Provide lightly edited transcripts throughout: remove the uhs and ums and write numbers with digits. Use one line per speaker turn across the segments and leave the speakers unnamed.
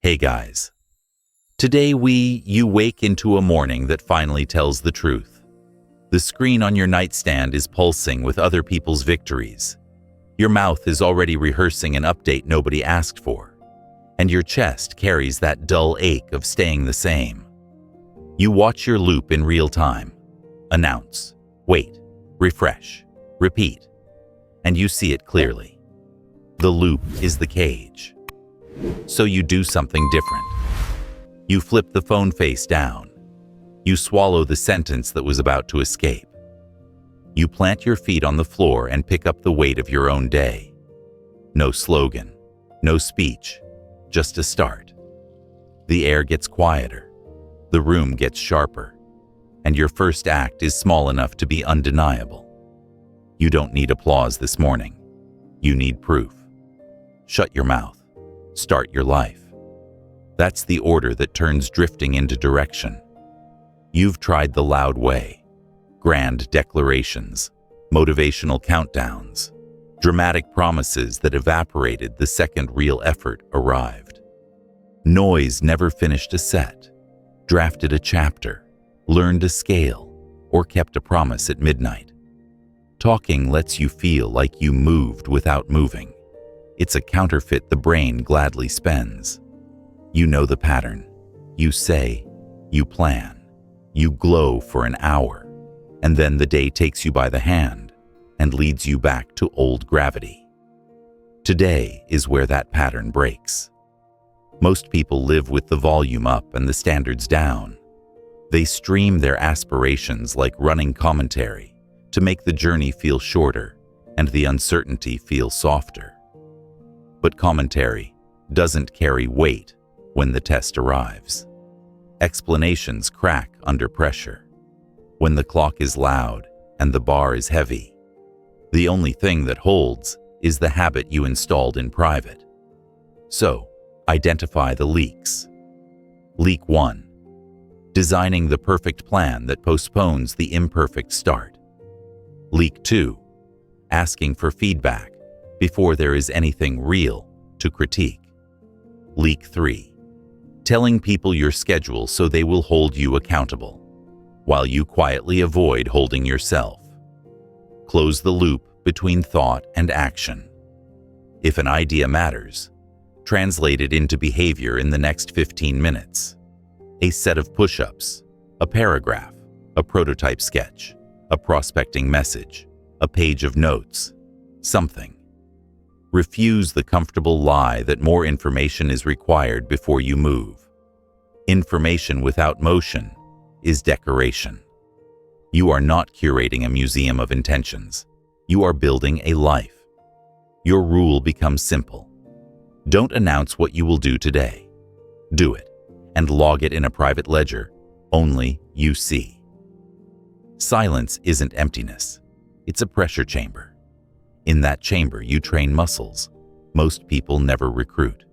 Hey guys. Today you wake into a morning that finally tells the truth. The screen on your nightstand is pulsing with other people's victories. Your mouth is already rehearsing an update nobody asked for, and your chest carries that dull ache of staying the same. You watch your loop in real time. Announce, wait, refresh, repeat, and you see it clearly. The loop is the cage. So you do something different. You flip the phone face down. You swallow the sentence that was about to escape. You plant your feet on the floor and pick up the weight of your own day. No slogan, no speech, just a start. The air gets quieter. The room gets sharper. And your first act is small enough to be undeniable. You don't need applause this morning. You need proof. Shut your mouth. Start your life. That's the order that turns drifting into direction. You've tried the loud way. Grand declarations, motivational countdowns, dramatic promises that evaporated the second real effort arrived. Noise never finished a set, drafted a chapter, learned a scale, or kept a promise at midnight. Talking lets you feel like you moved without moving. It's a counterfeit the brain gladly spends. You know the pattern. You say, you plan, you glow for an hour, and then the day takes you by the hand and leads you back to old gravity. Today is where that pattern breaks. Most people live with the volume up and the standards down. They stream their aspirations like running commentary to make the journey feel shorter and the uncertainty feel softer. But commentary doesn't carry weight when the test arrives. Explanations crack under pressure. When the clock is loud and the bar is heavy, the only thing that holds is the habit you installed in private. So, identify the leaks. Leak 1. Designing the perfect plan that postpones the imperfect start. Leak 2. Asking for feedback before there is anything real to critique. Leak 3. Telling people your schedule so they will hold you accountable, while you quietly avoid holding yourself. Close the loop between thought and action. If an idea matters, translate it into behavior in the next 15 minutes. A set of push-ups, a paragraph, a prototype sketch, a prospecting message, a page of notes, something. Refuse the comfortable lie that more information is required before you move. Information without motion is decoration. You are not curating a museum of intentions. You are building a life. Your rule becomes simple. Don't announce what you will do today. Do it, and log it in a private ledger only you see. Silence isn't emptiness. It's a pressure chamber. In that chamber, you train muscles most people never recruit.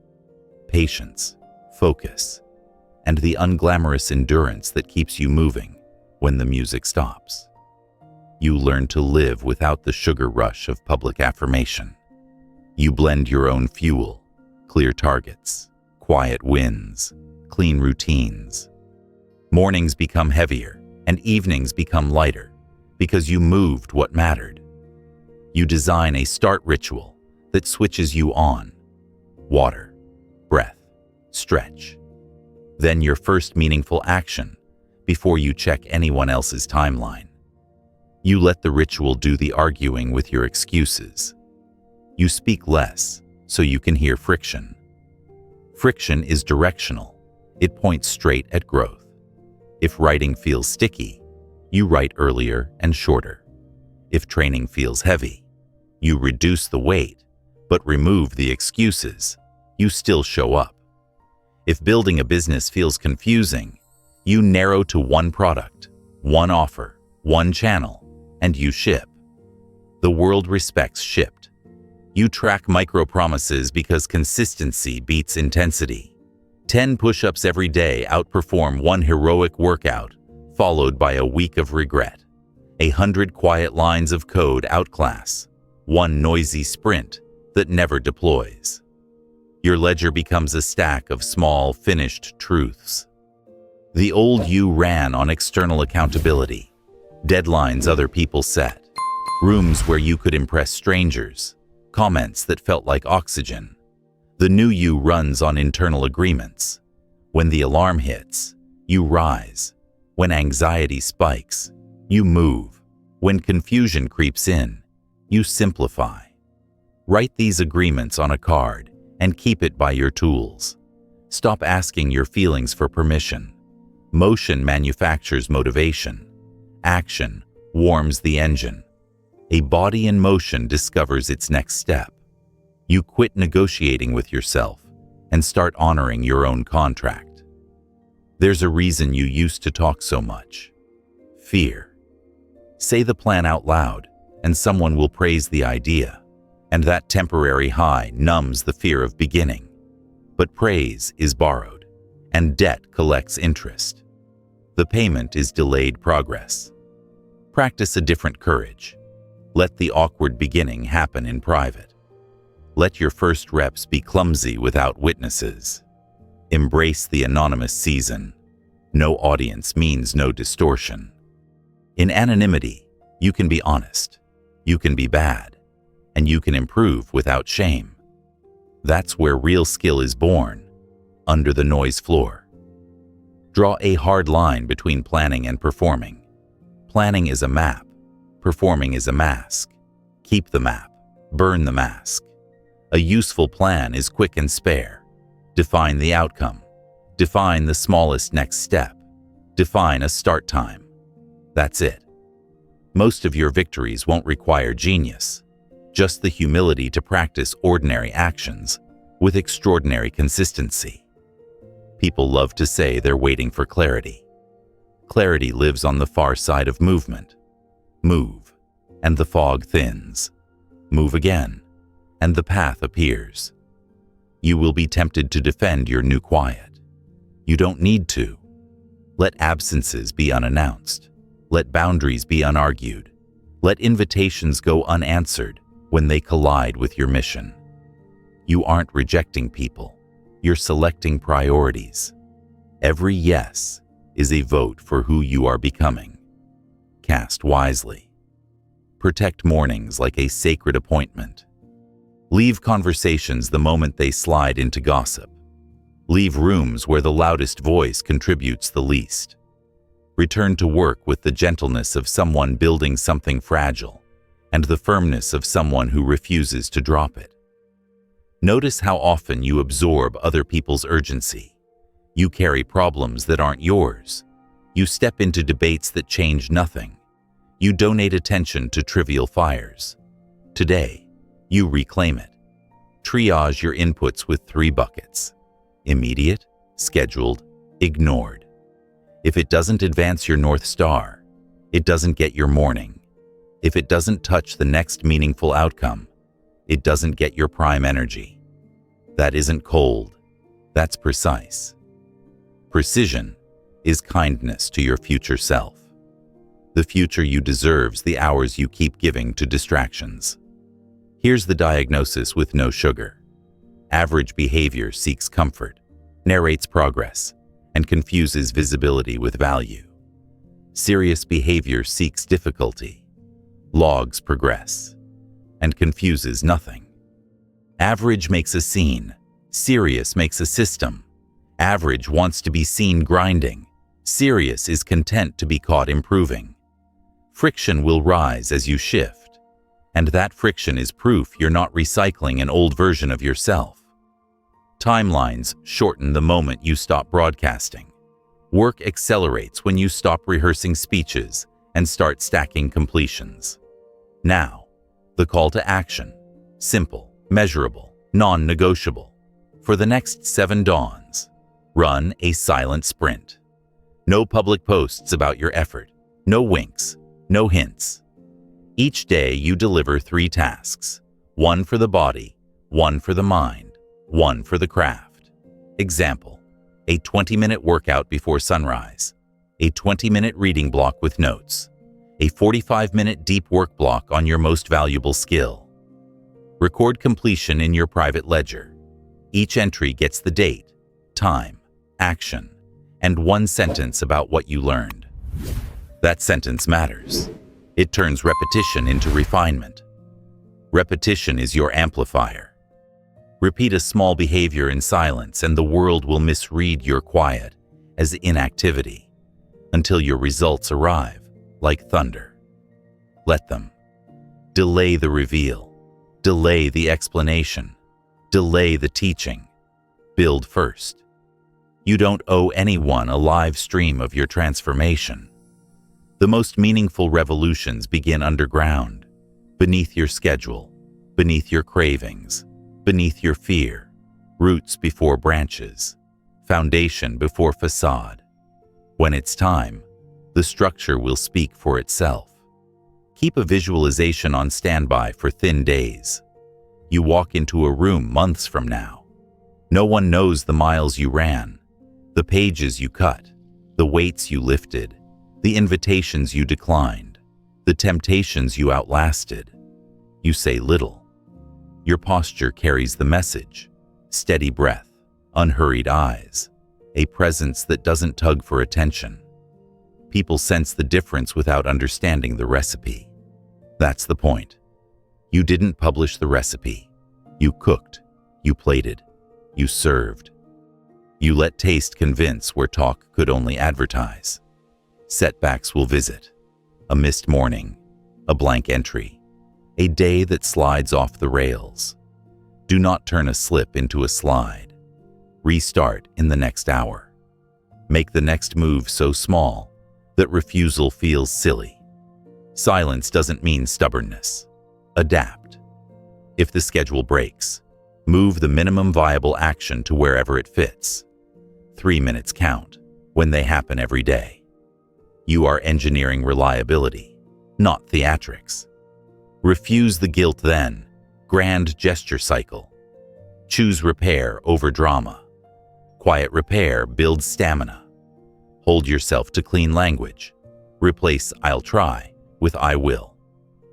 Patience, focus, and the unglamorous endurance that keeps you moving when the music stops. You learn to live without the sugar rush of public affirmation. You blend your own fuel, clear targets, quiet wins, clean routines. Mornings become heavier and evenings become lighter because you moved what mattered. You design a start ritual that switches you on. Water, breath, stretch. Then your first meaningful action before you check anyone else's timeline. You let the ritual do the arguing with your excuses. You speak less so you can hear friction. Friction is directional. It points straight at growth. If writing feels sticky, you write earlier and shorter. If training feels heavy, you reduce the weight, but remove the excuses. You still show up. If building a business feels confusing, you narrow to one product, one offer, one channel, and you ship. The world respects shipped. You track micro-promises because consistency beats intensity. 10 push-ups every day outperform one heroic workout, followed by a week of regret. 100 quiet lines of code outclass one noisy sprint that never deploys. Your ledger becomes a stack of small, finished truths. The old you ran on external accountability, deadlines other people set, rooms where you could impress strangers, comments that felt like oxygen. The new you runs on internal agreements. When the alarm hits, you rise. When anxiety spikes, you move. When confusion creeps in, you simplify. Write these agreements on a card and keep it by your tools. Stop asking your feelings for permission. Motion manufactures motivation. Action warms the engine. A body in motion discovers its next step. You quit negotiating with yourself and start honoring your own contract. There's a reason you used to talk so much. Fear. Say the plan out loud, and someone will praise the idea, and that temporary high numbs the fear of beginning. But praise is borrowed, and debt collects interest. The payment is delayed progress. Practice a different courage. Let the awkward beginning happen in private. Let your first reps be clumsy without witnesses. Embrace the anonymous season. No audience means no distortion. In anonymity, you can be honest, you can be bad, and you can improve without shame. That's where real skill is born, under the noise floor. Draw a hard line between planning and performing. Planning is a map, performing is a mask. Keep the map, burn the mask. A useful plan is quick and spare. Define the outcome. Define the smallest next step. Define a start time. That's it. Most of your victories won't require genius, just the humility to practice ordinary actions with extraordinary consistency. People love to say they're waiting for clarity. Clarity lives on the far side of movement. Move, and the fog thins. Move again, and the path appears. You will be tempted to defend your new quiet. You don't need to. Let absences be unannounced. Let boundaries be unargued. Let invitations go unanswered when they collide with your mission. You aren't rejecting people. You're selecting priorities. Every yes is a vote for who you are becoming. Cast wisely. Protect mornings like a sacred appointment. Leave conversations the moment they slide into gossip. Leave rooms where the loudest voice contributes the least. Return to work with the gentleness of someone building something fragile and the firmness of someone who refuses to drop it. Notice how often you absorb other people's urgency. You carry problems that aren't yours. You step into debates that change nothing. You donate attention to trivial fires. Today, you reclaim it. Triage your inputs with 3 buckets: immediate, scheduled, ignored. If it doesn't advance your North Star, it doesn't get your morning. If it doesn't touch the next meaningful outcome, it doesn't get your prime energy. That isn't cold, that's precise. Precision is kindness to your future self. The future you deserves the hours you keep giving to distractions. Here's the diagnosis with no sugar. Average behavior seeks comfort, narrates progress, and confuses visibility with value. Serious behavior seeks difficulty, logs progress, and confuses nothing. Average makes a scene, serious makes a system. Average wants to be seen grinding, serious is content to be caught improving. Friction will rise as you shift, and that friction is proof you're not recycling an old version of yourself. Timelines shorten the moment you stop broadcasting. Work accelerates when you stop rehearsing speeches and start stacking completions. Now, the call to action. Simple, measurable, non-negotiable. For the next 7 dawns, run a silent sprint. No public posts about your effort. No winks. No hints. Each day you deliver 3 tasks. 1 for the body, 1 for the mind, 1 for the craft. Example: a 20-minute workout before sunrise, a 20-minute reading block with notes, a 45-minute deep work block on your most valuable skill. Record completion in your private ledger. Each entry gets the date, time, action, and one sentence about what you learned. That sentence matters. It turns repetition into refinement. Repetition is your amplifier. Repeat a small behavior in silence and the world will misread your quiet as inactivity until your results arrive like thunder. Let them. Delay the reveal. Delay the explanation. Delay the teaching. Build first. You don't owe anyone a live stream of your transformation. The most meaningful revolutions begin underground, beneath your schedule, beneath your cravings, beneath your fear, roots before branches, foundation before facade. When it's time, the structure will speak for itself. Keep a visualization on standby for thin days. You walk into a room months from now. No one knows the miles you ran, the pages you cut, the weights you lifted, the invitations you declined, the temptations you outlasted. You say little. Your posture carries the message: steady breath, unhurried eyes, a presence that doesn't tug for attention. People sense the difference without understanding the recipe. That's the point. You didn't publish the recipe. You cooked, you plated, you served. You let taste convince where talk could only advertise. Setbacks will visit. A missed morning, a blank entry, a day that slides off the rails. Do not turn a slip into a slide. Restart in the next hour. Make the next move so small that refusal feels silly. Silence doesn't mean stubbornness. Adapt. If the schedule breaks, move the minimum viable action to wherever it fits. 3 minutes count when they happen every day. You are engineering reliability, not theatrics. Refuse the guilt then. Grand gesture cycle. Choose repair over drama. Quiet repair builds stamina. Hold yourself to clean language. Replace "I'll try" with "I will."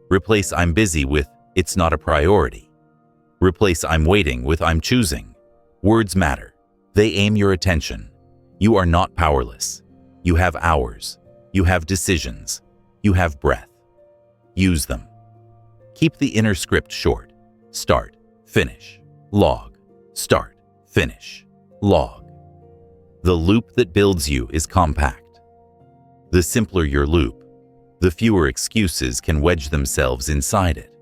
Replace "I'm busy" with "It's not a priority." Replace "I'm waiting" with "I'm choosing." Words matter. They aim your attention. You are not powerless. You have hours. You have decisions. You have breath. Use them. Keep the inner script short. Start, finish, log. Start, finish, log. The loop that builds you is compact. The simpler your loop, the fewer excuses can wedge themselves inside it.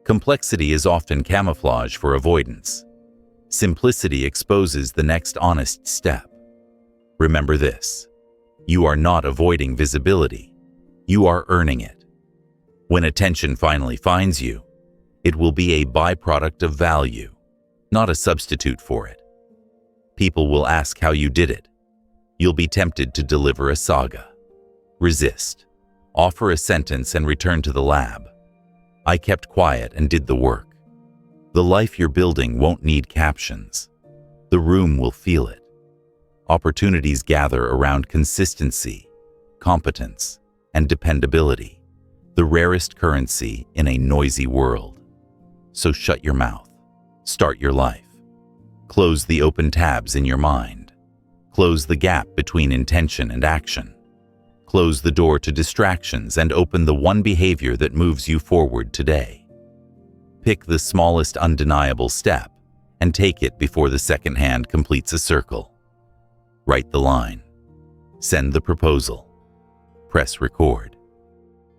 Complexity is often camouflage for avoidance. Simplicity exposes the next honest step. Remember this: you are not avoiding visibility. You are earning it. When attention finally finds you, it will be a byproduct of value, not a substitute for it. People will ask how you did it. You'll be tempted to deliver a saga. Resist. Offer a sentence and return to the lab. I kept quiet and did the work. The life you're building won't need captions. The room will feel it. Opportunities gather around consistency, competence, and dependability, the rarest currency in a noisy world. So shut your mouth. Start your life. Close the open tabs in your mind. Close the gap between intention and action. Close the door to distractions and open the one behavior that moves you forward today. Pick the smallest undeniable step and take it before the second hand completes a circle. Write the line. Send the proposal. Press record.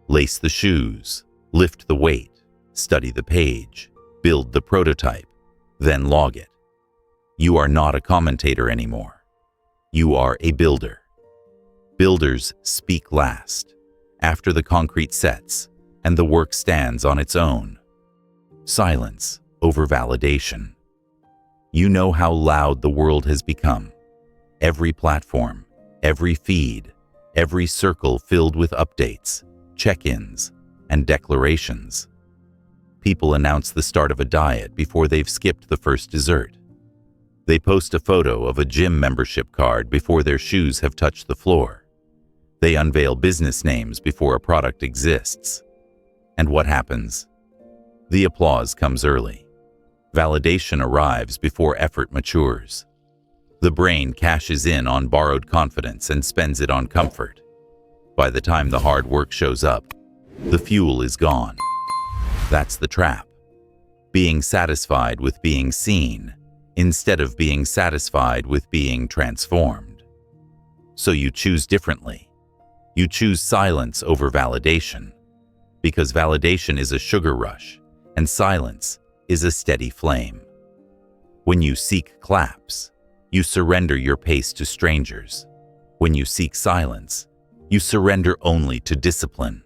Lace the shoes. Lift the weight. Study the page. Build the prototype. Then log it. You are not a commentator anymore. You are a builder. Builders speak last, after the concrete sets and the work stands on its own. Silence over validation. You know how loud the world has become. Every platform, every feed, every circle filled with updates, check-ins, and declarations. People announce the start of a diet before they've skipped the first dessert. They post a photo of a gym membership card before their shoes have touched the floor. They unveil business names before a product exists. And what happens? The applause comes early. Validation arrives before effort matures. The brain cashes in on borrowed confidence and spends it on comfort. By the time the hard work shows up, the fuel is gone. That's the trap. Being satisfied with being seen, instead of being satisfied with being transformed. So you choose differently. You choose silence over validation, because validation is a sugar rush, and silence is a steady flame. When you seek claps, you surrender your pace to strangers. When you seek silence, you surrender only to discipline.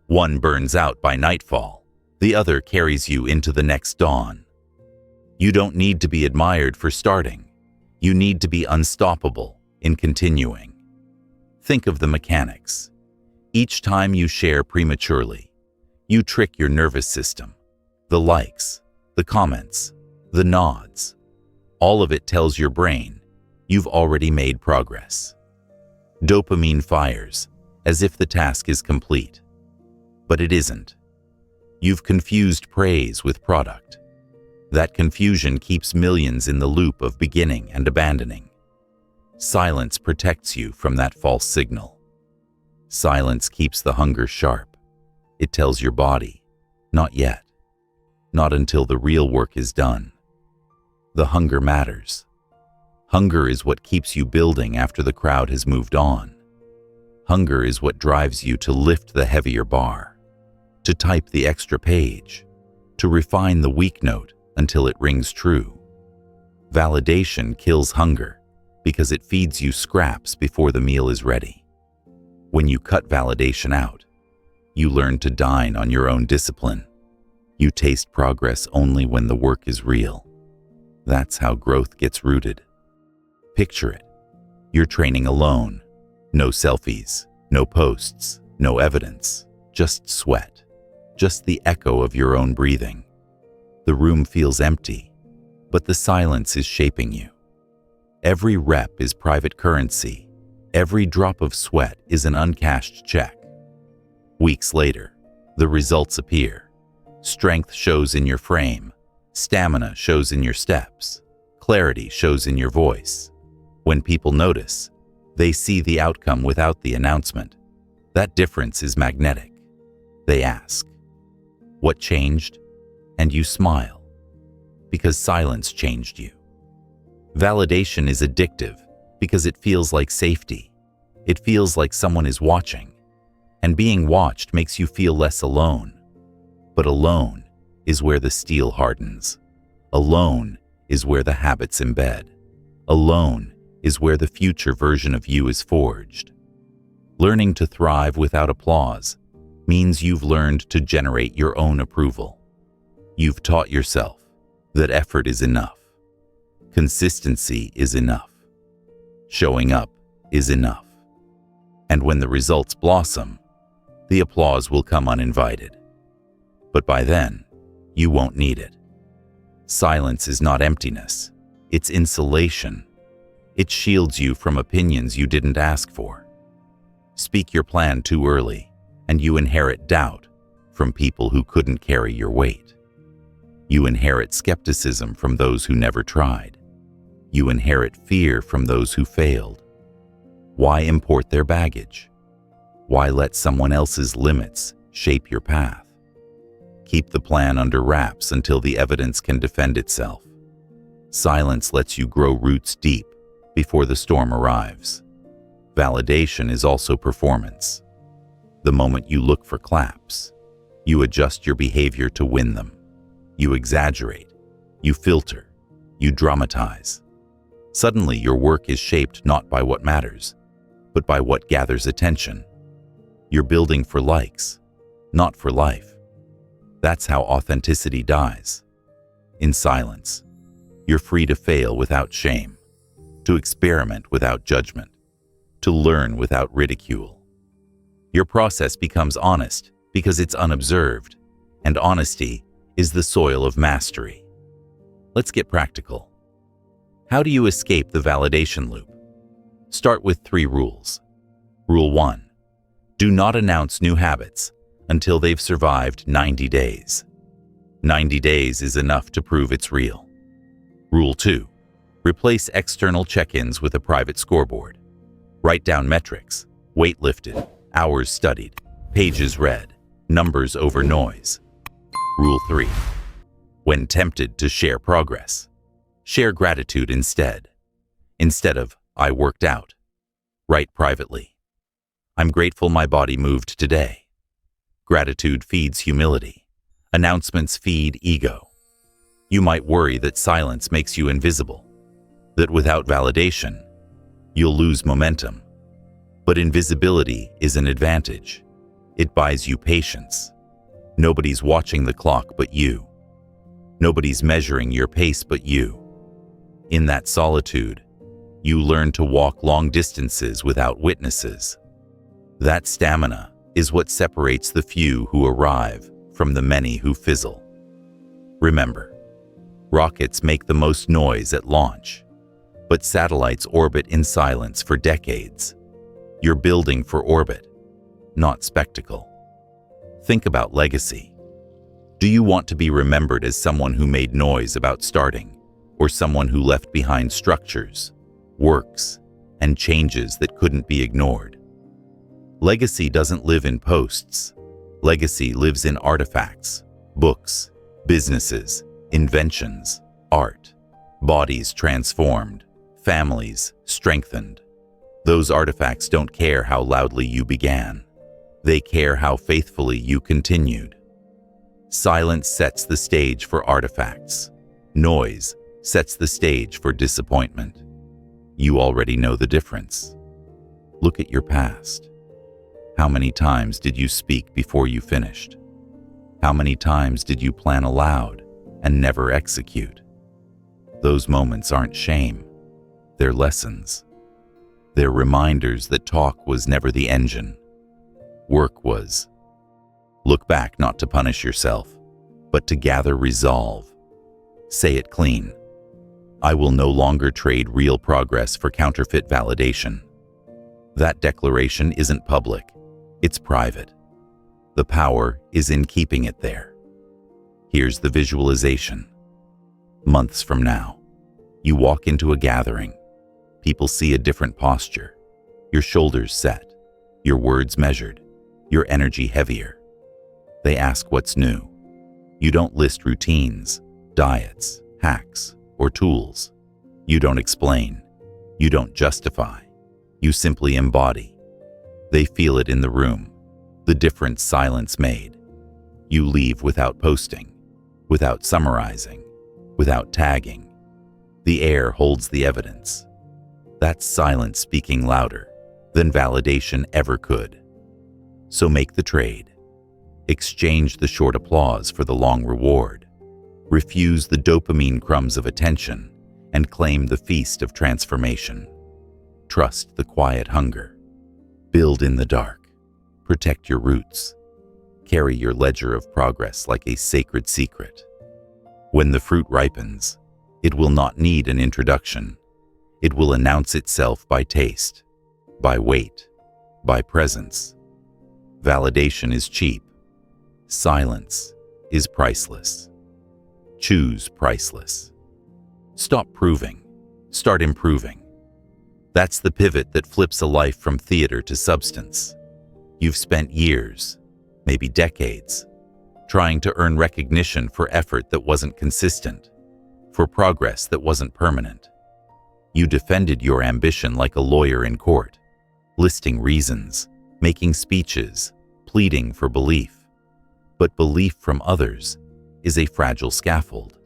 One burns out by nightfall, the other carries you into the next dawn. You don't need to be admired for starting. You need to be unstoppable in continuing. Think of the mechanics. Each time you share prematurely, you trick your nervous system. The likes, the comments, the nods, all of it tells your brain you've already made progress. Dopamine fires as if the task is complete. But it isn't. You've confused praise with product. That confusion keeps millions in the loop of beginning and abandoning. Silence protects you from that false signal. Silence keeps the hunger sharp. It tells your body, not yet. Not until the real work is done. The hunger matters. Hunger is what keeps you building after the crowd has moved on. Hunger is what drives you to lift the heavier bar, to type the extra page, to refine the weak note until it rings true. Validation kills hunger because it feeds you scraps before the meal is ready. When you cut validation out, you learn to dine on your own discipline. You taste progress only when the work is real. That's how growth gets rooted. Picture it. You're training alone. No selfies, no posts, no evidence, just sweat, just the echo of your own breathing. The room feels empty, but the silence is shaping you. Every rep is private currency. Every drop of sweat is an uncashed check. Weeks later, the results appear. Strength shows in your frame. Stamina shows in your steps. Clarity shows in your voice. When people notice, they see the outcome without the announcement. That difference is magnetic. They ask, "What changed?" And you smile, because silence changed you. Validation is addictive because it feels like safety. It feels like someone is watching. And being watched makes you feel less alone. But alone is where the steel hardens. Alone is where the habits embed. Alone is where the future version of you is forged. Learning to thrive without applause means you've learned to generate your own approval. You've taught yourself that effort is enough. Consistency is enough. Showing up is enough. And when the results blossom, the applause will come uninvited. But by then, you won't need it. Silence is not emptiness. It's insulation. It shields you from opinions you didn't ask for. Speak your plan too early, and you inherit doubt from people who couldn't carry your weight. You inherit skepticism from those who never tried. You inherit fear from those who failed. Why import their baggage? Why let someone else's limits shape your path? Keep the plan under wraps until the evidence can defend itself. Silence lets you grow roots deep before the storm arrives. Validation is also performance. The moment you look for claps, you adjust your behavior to win them. You exaggerate, you filter, you dramatize. Suddenly, your work is shaped not by what matters, but by what gathers attention. You're building for likes, not for life. That's how authenticity dies. In silence, you're free to fail without shame, to experiment without judgment, to learn without ridicule. Your process becomes honest because it's unobserved, and honesty is the soil of mastery. Let's get practical. How do you escape the validation loop? Start with 3 rules. Rule 1. Do not announce new habits until they've survived 90 days. 90 days is enough to prove it's real. Rule 2. Replace external check-ins with a private scoreboard. Write down metrics: weight lifted, hours studied, pages read, numbers over noise. Rule 3. When tempted to share progress, share gratitude instead. Instead of, "I worked out," write privately, "I'm grateful my body moved today." Gratitude feeds humility. Announcements feed ego. You might worry that silence makes you invisible, that without validation, you'll lose momentum. But invisibility is an advantage. It buys you patience. Nobody's watching the clock but you. Nobody's measuring your pace but you. In that solitude, you learn to walk long distances without witnesses. That stamina is what separates the few who arrive from the many who fizzle. Remember, rockets make the most noise at launch, but satellites orbit in silence for decades. You're building for orbit, not spectacle. Think about legacy. Do you want to be remembered as someone who made noise about starting, or someone who left behind structures, works, and changes that couldn't be ignored? Legacy doesn't live in posts. Legacy lives in artifacts, books, businesses, inventions, art, bodies transformed, families strengthened. Those artifacts don't care how loudly you began. They care how faithfully you continued. Silence sets the stage for artifacts. Noise sets the stage for disappointment. You already know the difference. Look at your past. How many times did you speak before you finished? How many times did you plan aloud and never execute? Those moments aren't shame. They're lessons. They're reminders that talk was never the engine. Work was. Look back not to punish yourself, but to gather resolve. Say it clean. I will no longer trade real progress for counterfeit validation. That declaration isn't public. It's private. The power is in keeping it there. Here's the visualization. Months from now, you walk into a gathering. People see a different posture. Your shoulders set, your words measured, your energy heavier. They ask what's new. You don't list routines, diets, hacks, or tools. You don't explain. You don't justify. You simply embody. They feel it in the room, the difference silence made. You leave without posting, without summarizing, without tagging. The air holds the evidence. That's silence speaking louder than validation ever could. So make the trade. Exchange the short applause for the long reward. Refuse the dopamine crumbs of attention and claim the feast of transformation. Trust the quiet hunger. Build in the dark. Protect your roots. Carry your ledger of progress like a sacred secret. When the fruit ripens, it will not need an introduction. It will announce itself by taste, by weight, by presence. Validation is cheap. Silence is priceless. Choose priceless. Stop proving. Start improving. That's the pivot that flips a life from theater to substance. You've spent years, maybe decades, trying to earn recognition for effort that wasn't consistent, for progress that wasn't permanent. You defended your ambition like a lawyer in court, listing reasons, making speeches, pleading for belief. But belief from others is a fragile scaffold.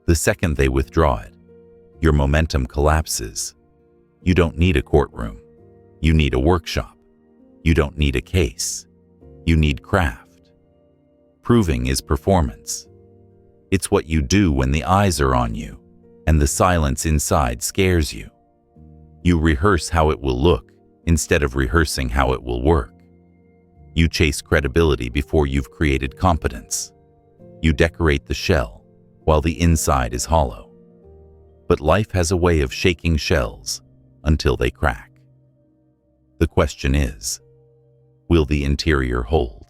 The second they withdraw it, your momentum collapses. You don't need a courtroom. You need a workshop. You don't need a case. You need craft. Proving is performance. It's what you do when the eyes are on you and the silence inside scares you. You rehearse how it will look instead of rehearsing how it will work. You chase credibility before you've created competence. You decorate the shell while the inside is hollow. But life has a way of shaking shells until they crack. The question is, will the interior hold?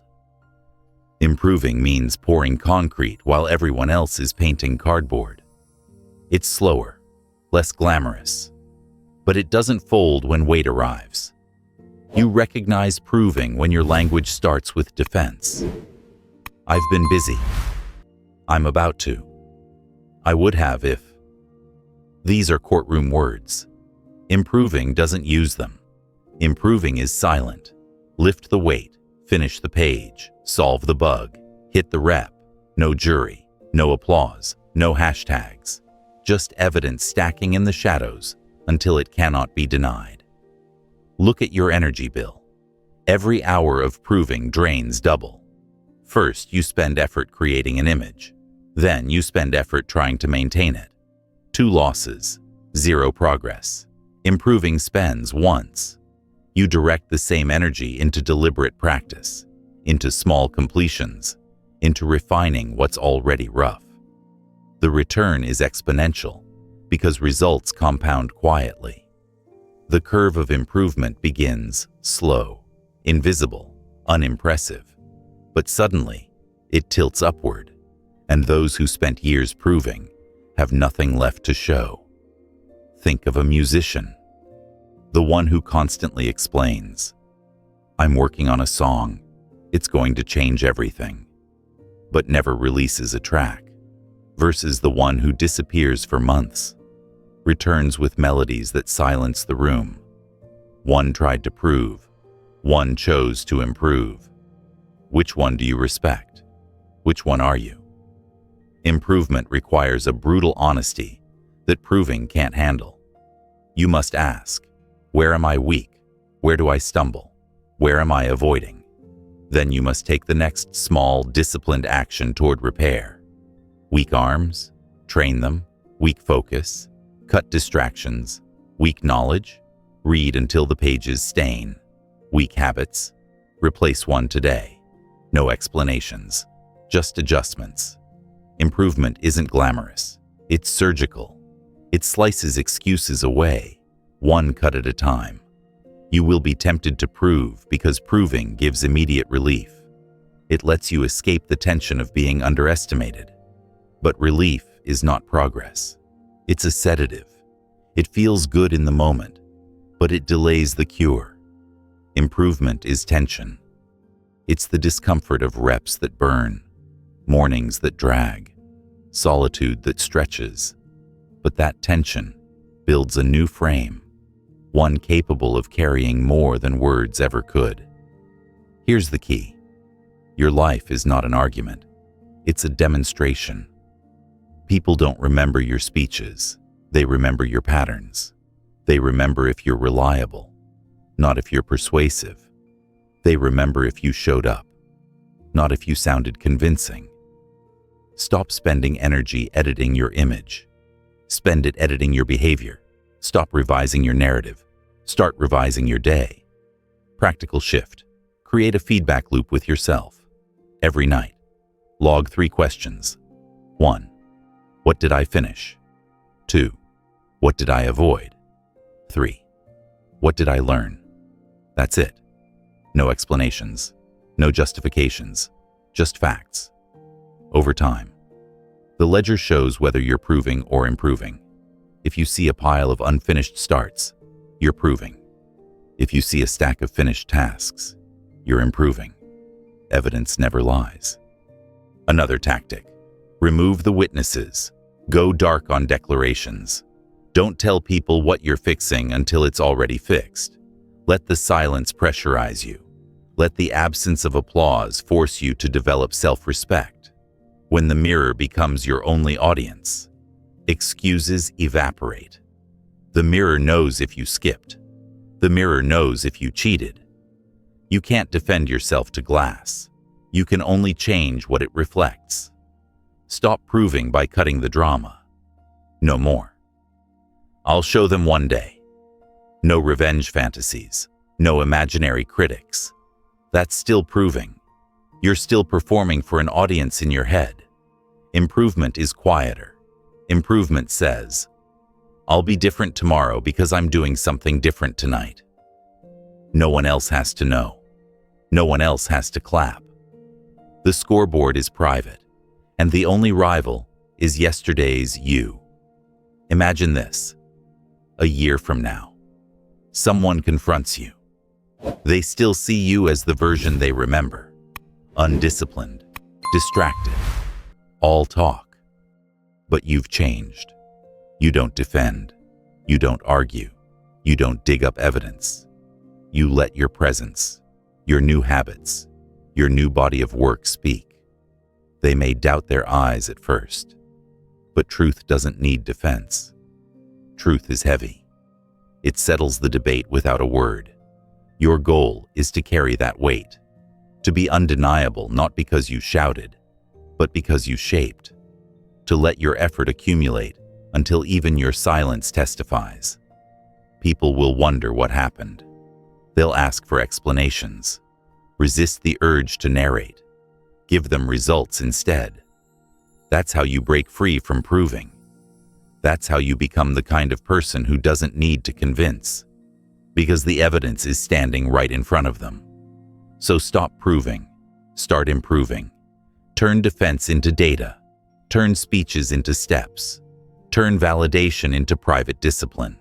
Improving means pouring concrete while everyone else is painting cardboard. It's slower, less glamorous, but it doesn't fold when weight arrives. You recognize proving when your language starts with defense. I've been busy. I'm about to. I would have if. These are courtroom words. Improving doesn't use them. Improving is silent. Lift the weight, finish the page, solve the bug, hit the rep. No jury, no applause, no hashtags. Just evidence stacking in the shadows until it cannot be denied. Look at your energy bill. Every hour of proving drains double. First, you spend effort creating an image. Then you spend effort trying to maintain it. 2 losses, 0 progress. Improving spends once. You direct the same energy into deliberate practice, into small completions, into refining what's already rough. The return is exponential because results compound quietly. The curve of improvement begins slow, invisible, unimpressive, but suddenly it tilts upward, and those who spent years proving have nothing left to show. Think of a musician, the one who constantly explains, "I'm working on a song, it's going to change everything," but never releases a track, versus the one who disappears for months, returns with melodies that silence the room. One tried to prove, one chose to improve. Which one do you respect? Which one are you? Improvement requires a brutal honesty that proving can't handle. You must ask, where am I weak? Where do I stumble? Where am I avoiding? Then you must take the next small, disciplined action toward repair. Weak arms? Train them. Weak focus? Cut distractions. Weak knowledge? Read until the pages stain. Weak habits? Replace one today. No explanations, just adjustments. Improvement isn't glamorous. It's surgical. It slices excuses away, one cut at a time. You will be tempted to prove because proving gives immediate relief. It lets you escape the tension of being underestimated. But relief is not progress. It's a sedative. It feels good in the moment, but it delays the cure. Improvement is tension. It's the discomfort of reps that burn, mornings that drag, solitude that stretches. But that tension builds a new frame, one capable of carrying more than words ever could. Here's the key. Your life is not an argument. It's a demonstration. People don't remember your speeches. They remember your patterns. They remember if you're reliable, not if you're persuasive. They remember if you showed up, not if you sounded convincing. Stop spending energy editing your image. Spend it editing your behavior. Stop revising your narrative. Start revising your day. Practical shift. Create a feedback loop with yourself. Every night, log 3 questions. 1. What did I finish? 2. What did I avoid? 3. What did I learn? That's it. No explanations, no justifications, just facts. Over time, the ledger shows whether you're proving or improving. If you see a pile of unfinished starts, you're proving. If you see a stack of finished tasks, you're improving. Evidence never lies. Another tactic. Remove the witnesses. Go dark on declarations. Don't tell people what you're fixing until it's already fixed. Let the silence pressurize you. Let the absence of applause force you to develop self-respect. When the mirror becomes your only audience, excuses evaporate. The mirror knows if you skipped. The mirror knows if you cheated. You can't defend yourself to glass. You can only change what it reflects. Stop proving by cutting the drama. No more. I'll show them one day. No revenge fantasies. No imaginary critics. That's still proving. You're still performing for an audience in your head. Improvement is quieter. Improvement says, I'll be different tomorrow because I'm doing something different tonight. No one else has to know. No one else has to clap. The scoreboard is private, and the only rival is yesterday's you. Imagine this. A year from now, someone confronts you. They still see you as the version they remember. Undisciplined, distracted, all talk. But you've changed. You don't defend. You don't argue. You don't dig up evidence. You let your presence, your new habits, your new body of work speak. They may doubt their eyes at first, but truth doesn't need defense. Truth is heavy. It settles the debate without a word. Your goal is to carry that weight, to be undeniable not because you shouted, but because you shaped, to let your effort accumulate until even your silence testifies. People will wonder what happened. They'll ask for explanations. Resist the urge to narrate. Give them results instead. That's how you break free from proving. That's how you become the kind of person who doesn't need to convince, because the evidence is standing right in front of them. So stop proving. Start improving. Turn defense into data. Turn speeches into steps. Turn validation into private discipline.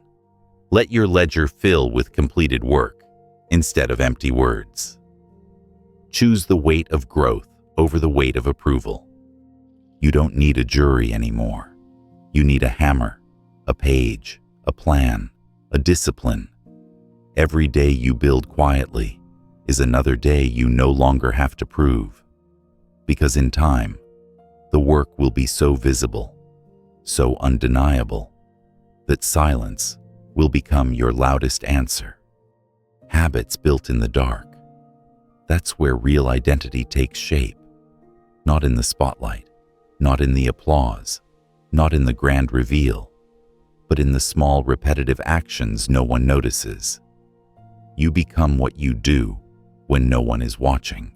Let your ledger fill with completed work instead of empty words. Choose the weight of growth over the weight of approval. You don't need a jury anymore. You need a hammer, a page, a plan, a discipline. Every day you build quietly is another day you no longer have to prove. Because in time, the work will be so visible, so undeniable, that silence will become your loudest answer. Habits built in the dark. That's where real identity takes shape. Not in the spotlight, not in the applause, not in the grand reveal, but in the small repetitive actions no one notices. You become what you do when no one is watching.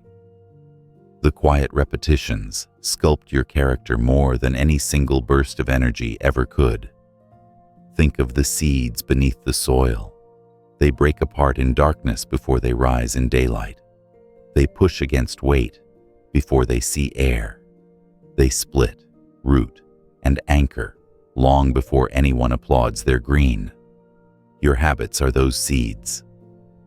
The quiet repetitions sculpt your character more than any single burst of energy ever could. Think of the seeds beneath the soil. They break apart in darkness before they rise in daylight. They push against weight before they see air. They split, root, and anchor long before anyone applauds their green. Your habits are those seeds.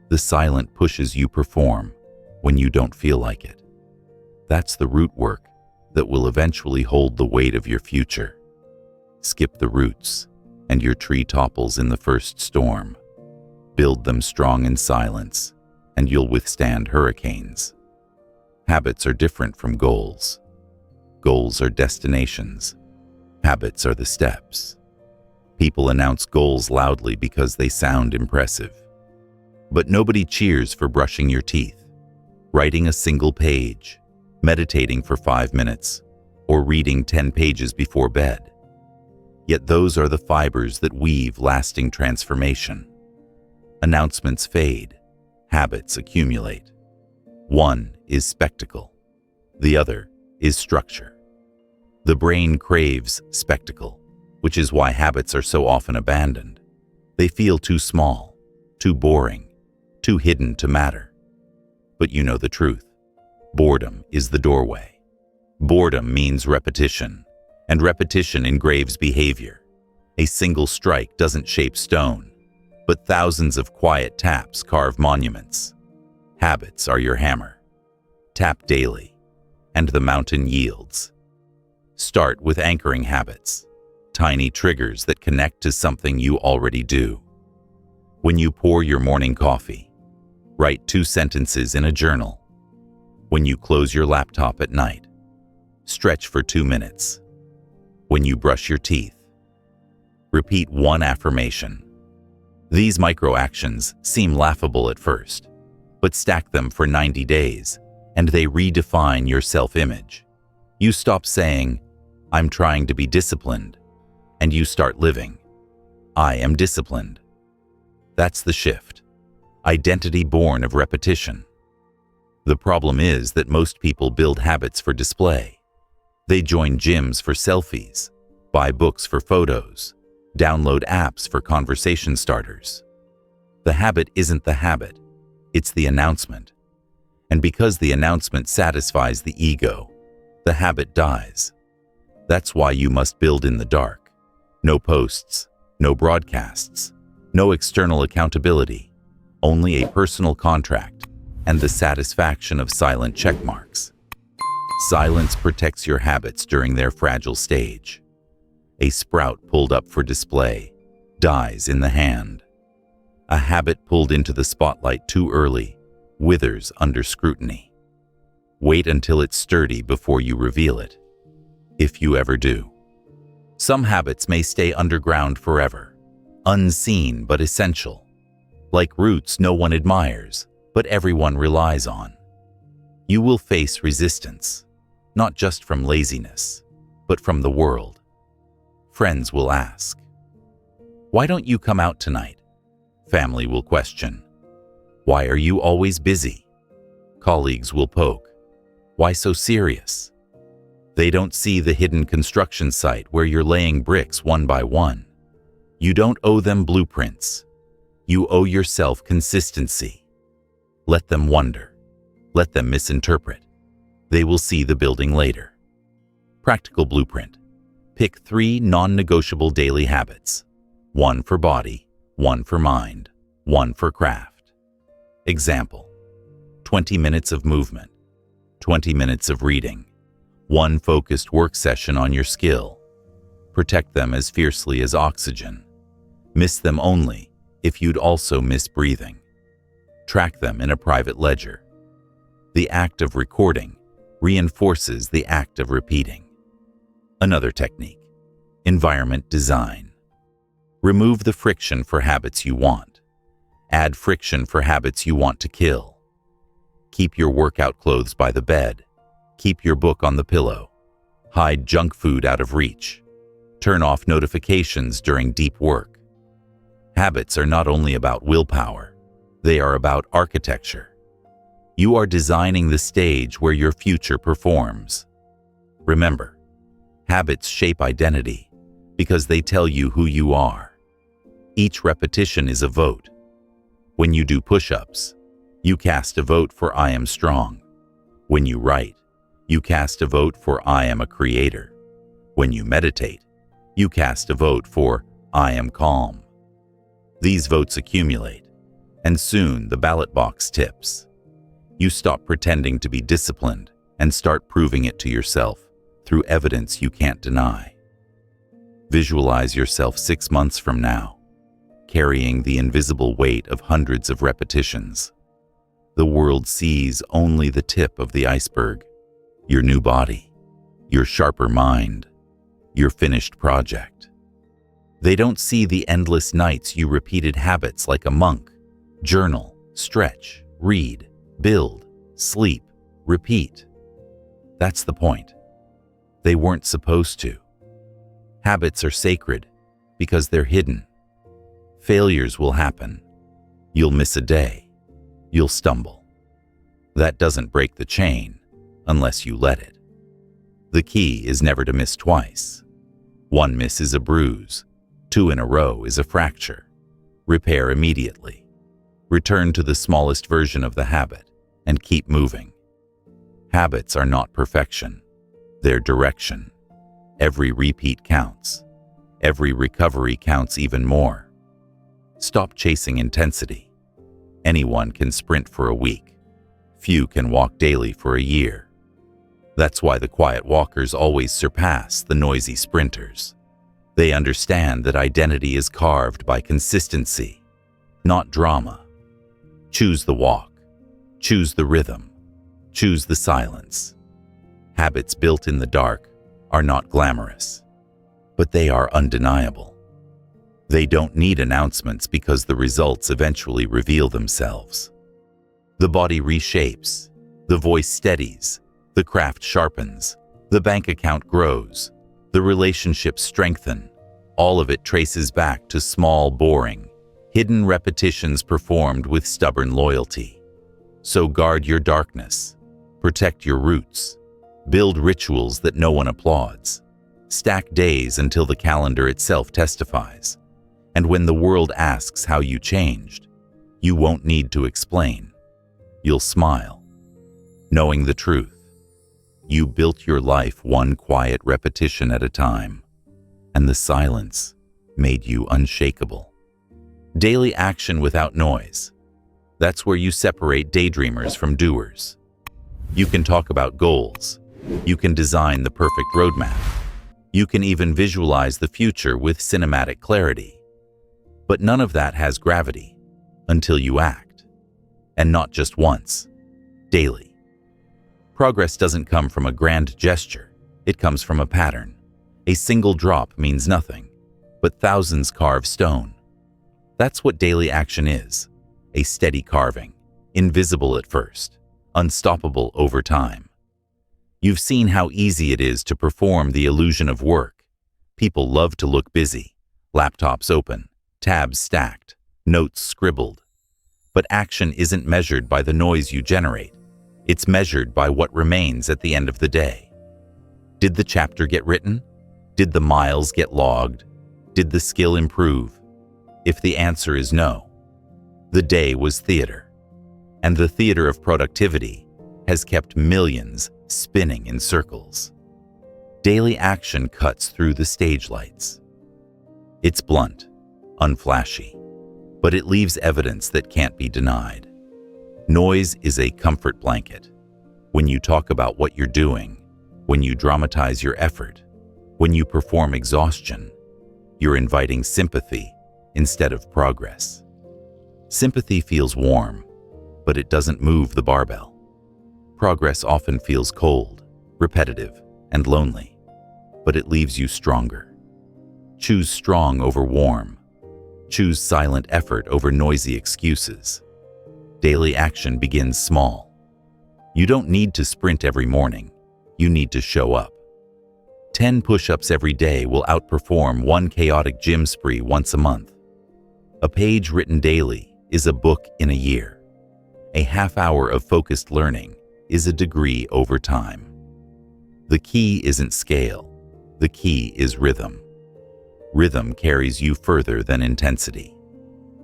The silent pushes you perform when you don't feel like it. That's the root work that will eventually hold the weight of your future. Skip the roots, and your tree topples in the first storm. Build them strong in silence, and you'll withstand hurricanes. Habits are different from goals. Goals are destinations. Habits are the steps. People announce goals loudly because they sound impressive. But nobody cheers for brushing your teeth, writing a single page, meditating for 5 minutes, or reading 10 pages before bed. Yet those are the fibers that weave lasting transformation. Announcements fade, habits accumulate. One is spectacle, the other is structure. The brain craves spectacle, which is why habits are so often abandoned. They feel too small, too boring, too hidden to matter. But you know the truth. Boredom is the doorway. Boredom means repetition, and repetition engraves behavior. A single strike doesn't shape stone, but thousands of quiet taps carve monuments. Habits are your hammer. Tap daily, and the mountain yields. Start with anchoring habits, tiny triggers that connect to something you already do. When you pour your morning coffee, write 2 sentences in a journal. When you close your laptop at night, stretch for 2 minutes. When you brush your teeth, repeat 1 affirmation. These micro-actions seem laughable at first, but stack them for 90 days, and they redefine your self-image. You stop saying, "I'm trying to be disciplined," and you start living, "I am disciplined." That's the shift. Identity born of repetition. The problem is that most people build habits for display. They join gyms for selfies, buy books for photos, download apps for conversation starters. The habit isn't the habit, it's the announcement. And because the announcement satisfies the ego, the habit dies. That's why you must build in the dark. No posts, no broadcasts, no external accountability, only a personal contract and the satisfaction of silent checkmarks. Silence protects your habits during their fragile stage. A sprout pulled up for display dies in the hand. A habit pulled into the spotlight too early withers under scrutiny. Wait until it's sturdy before you reveal it, if you ever do. Some habits may stay underground forever, unseen but essential, like roots no one admires, but everyone relies on. You will face resistance, not just from laziness, but from the world. Friends will ask, "Why don't you come out tonight?" Family will question, "Why are you always busy?" Colleagues will poke, "Why so serious?" They don't see the hidden construction site where you're laying bricks one by one. You don't owe them blueprints. You owe yourself consistency. Let them wonder. Let them misinterpret. They will see the building later. Practical blueprint. Pick 3 non-negotiable daily habits. 1 for body, 1 for mind, 1 for craft. Example: 20 minutes of movement, 20 minutes of reading, 1 focused work session on your skill. Protect them as fiercely as oxygen. Miss them only if you'd also miss breathing. Track them in a private ledger. The act of recording reinforces the act of repeating. Another technique: environment design. Remove the friction for habits you want. Add friction for habits you want to kill. Keep your workout clothes by the bed. Keep your book on the pillow. Hide junk food out of reach. Turn off notifications during deep work. Habits are not only about willpower, they are about architecture. You are designing the stage where your future performs. Remember, habits shape identity because they tell you who you are. Each repetition is a vote. When you do push-ups, you cast a vote for "I am strong." When you write, you cast a vote for "I am a creator." When you meditate, you cast a vote for "I am calm." These votes accumulate, and soon the ballot box tips. You stop pretending to be disciplined and start proving it to yourself through evidence you can't deny. Visualize yourself 6 months from now, carrying the invisible weight of hundreds of repetitions. The world sees only the tip of the iceberg: your new body, your sharper mind, your finished project. They don't see the endless nights you repeated habits like a monk: journal, stretch, read, build, sleep, repeat. That's the point. They weren't supposed to. Habits are sacred because they're hidden. Failures will happen. You'll miss a day. You'll stumble. That doesn't break the chain unless you let it. The key is never to miss twice. 1 miss is a bruise. 2 in a row is a fracture. Repair immediately. Return to the smallest version of the habit and keep moving. Habits are not perfection. They're direction. Every repeat counts. Every recovery counts even more. Stop chasing intensity. Anyone can sprint for a week. Few can walk daily for a year. That's why the quiet walkers always surpass the noisy sprinters. They understand that identity is carved by consistency, not drama. Choose the walk. Choose the rhythm. Choose the silence. Habits built in the dark are not glamorous, but they are undeniable. They don't need announcements because the results eventually reveal themselves. The body reshapes, the voice steadies, the craft sharpens, the bank account grows, the relationships strengthen. All of it traces back to small, boring, hidden repetitions performed with stubborn loyalty. So guard your darkness, protect your roots, build rituals that no one applauds, stack days until the calendar itself testifies. And when the world asks how you changed, you won't need to explain. You'll smile, knowing the truth. You built your life one quiet repetition at a time, and the silence made you unshakable. Daily action without noise. That's where you separate daydreamers from doers. You can talk about goals. You can design the perfect roadmap. You can even visualize the future with cinematic clarity. But none of that has gravity until you act. And not just once, daily. Progress doesn't come from a grand gesture. It comes from a pattern. A single drop means nothing, but thousands carve stone. That's what daily action is. A steady carving, invisible at first, unstoppable over time. You've seen how easy it is to perform the illusion of work. People love to look busy, laptops open, tabs stacked, notes scribbled. But action isn't measured by the noise you generate. It's measured by what remains at the end of the day. Did the chapter get written? Did the miles get logged? Did the skill improve? If the answer is no, the day was theater. And the theater of productivity has kept millions spinning in circles. Daily action cuts through the stage lights. It's blunt, unflashy, but it leaves evidence that can't be denied. Noise is a comfort blanket. When you talk about what you're doing, when you dramatize your effort, when you perform exhaustion, you're inviting sympathy instead of progress. Sympathy feels warm, but it doesn't move the barbell. Progress often feels cold, repetitive, and lonely, but it leaves you stronger. Choose strong over warm. Choose silent effort over noisy excuses. Daily action begins small. You don't need to sprint every morning. You need to show up. 10 push-ups every day will outperform one chaotic gym spree once a month. A page written daily is a book in a year. A half hour of focused learning is a degree over time. The key isn't scale. The key is rhythm. Rhythm carries you further than intensity.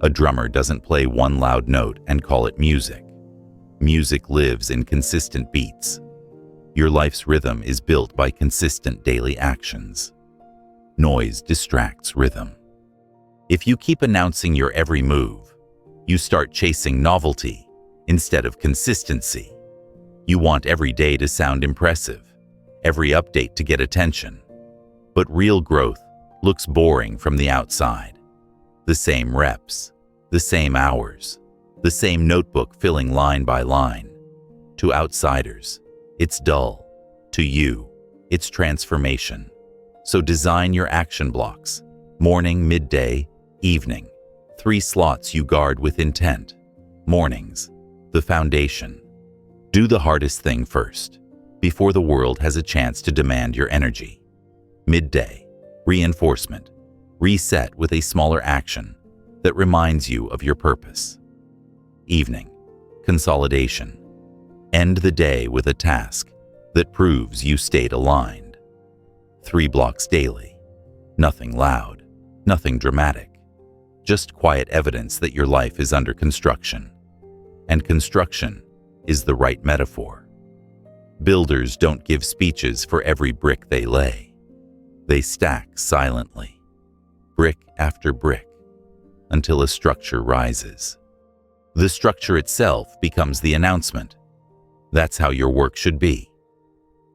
A drummer doesn't play one loud note and call it music. Music lives in consistent beats. Your life's rhythm is built by consistent daily actions. Noise distracts rhythm. If you keep announcing your every move, you start chasing novelty instead of consistency. You want every day to sound impressive, every update to get attention. But real growth looks boring from the outside. The same reps, the same hours, the same notebook filling line by line. To outsiders, it's dull. To you, it's transformation. So design your action blocks. Morning, midday, evening. 3 slots you guard with intent. Mornings, the foundation. Do the hardest thing first, before the world has a chance to demand your energy. Midday, reinforcement. Reset with a smaller action that reminds you of your purpose. Evening, consolidation. End the day with a task that proves you stayed aligned. 3 blocks daily. Nothing loud, nothing dramatic. Just quiet evidence that your life is under construction. And construction is the right metaphor. Builders don't give speeches for every brick they lay. They stack silently, brick after brick, until a structure rises. The structure itself becomes the announcement. That's how your work should be.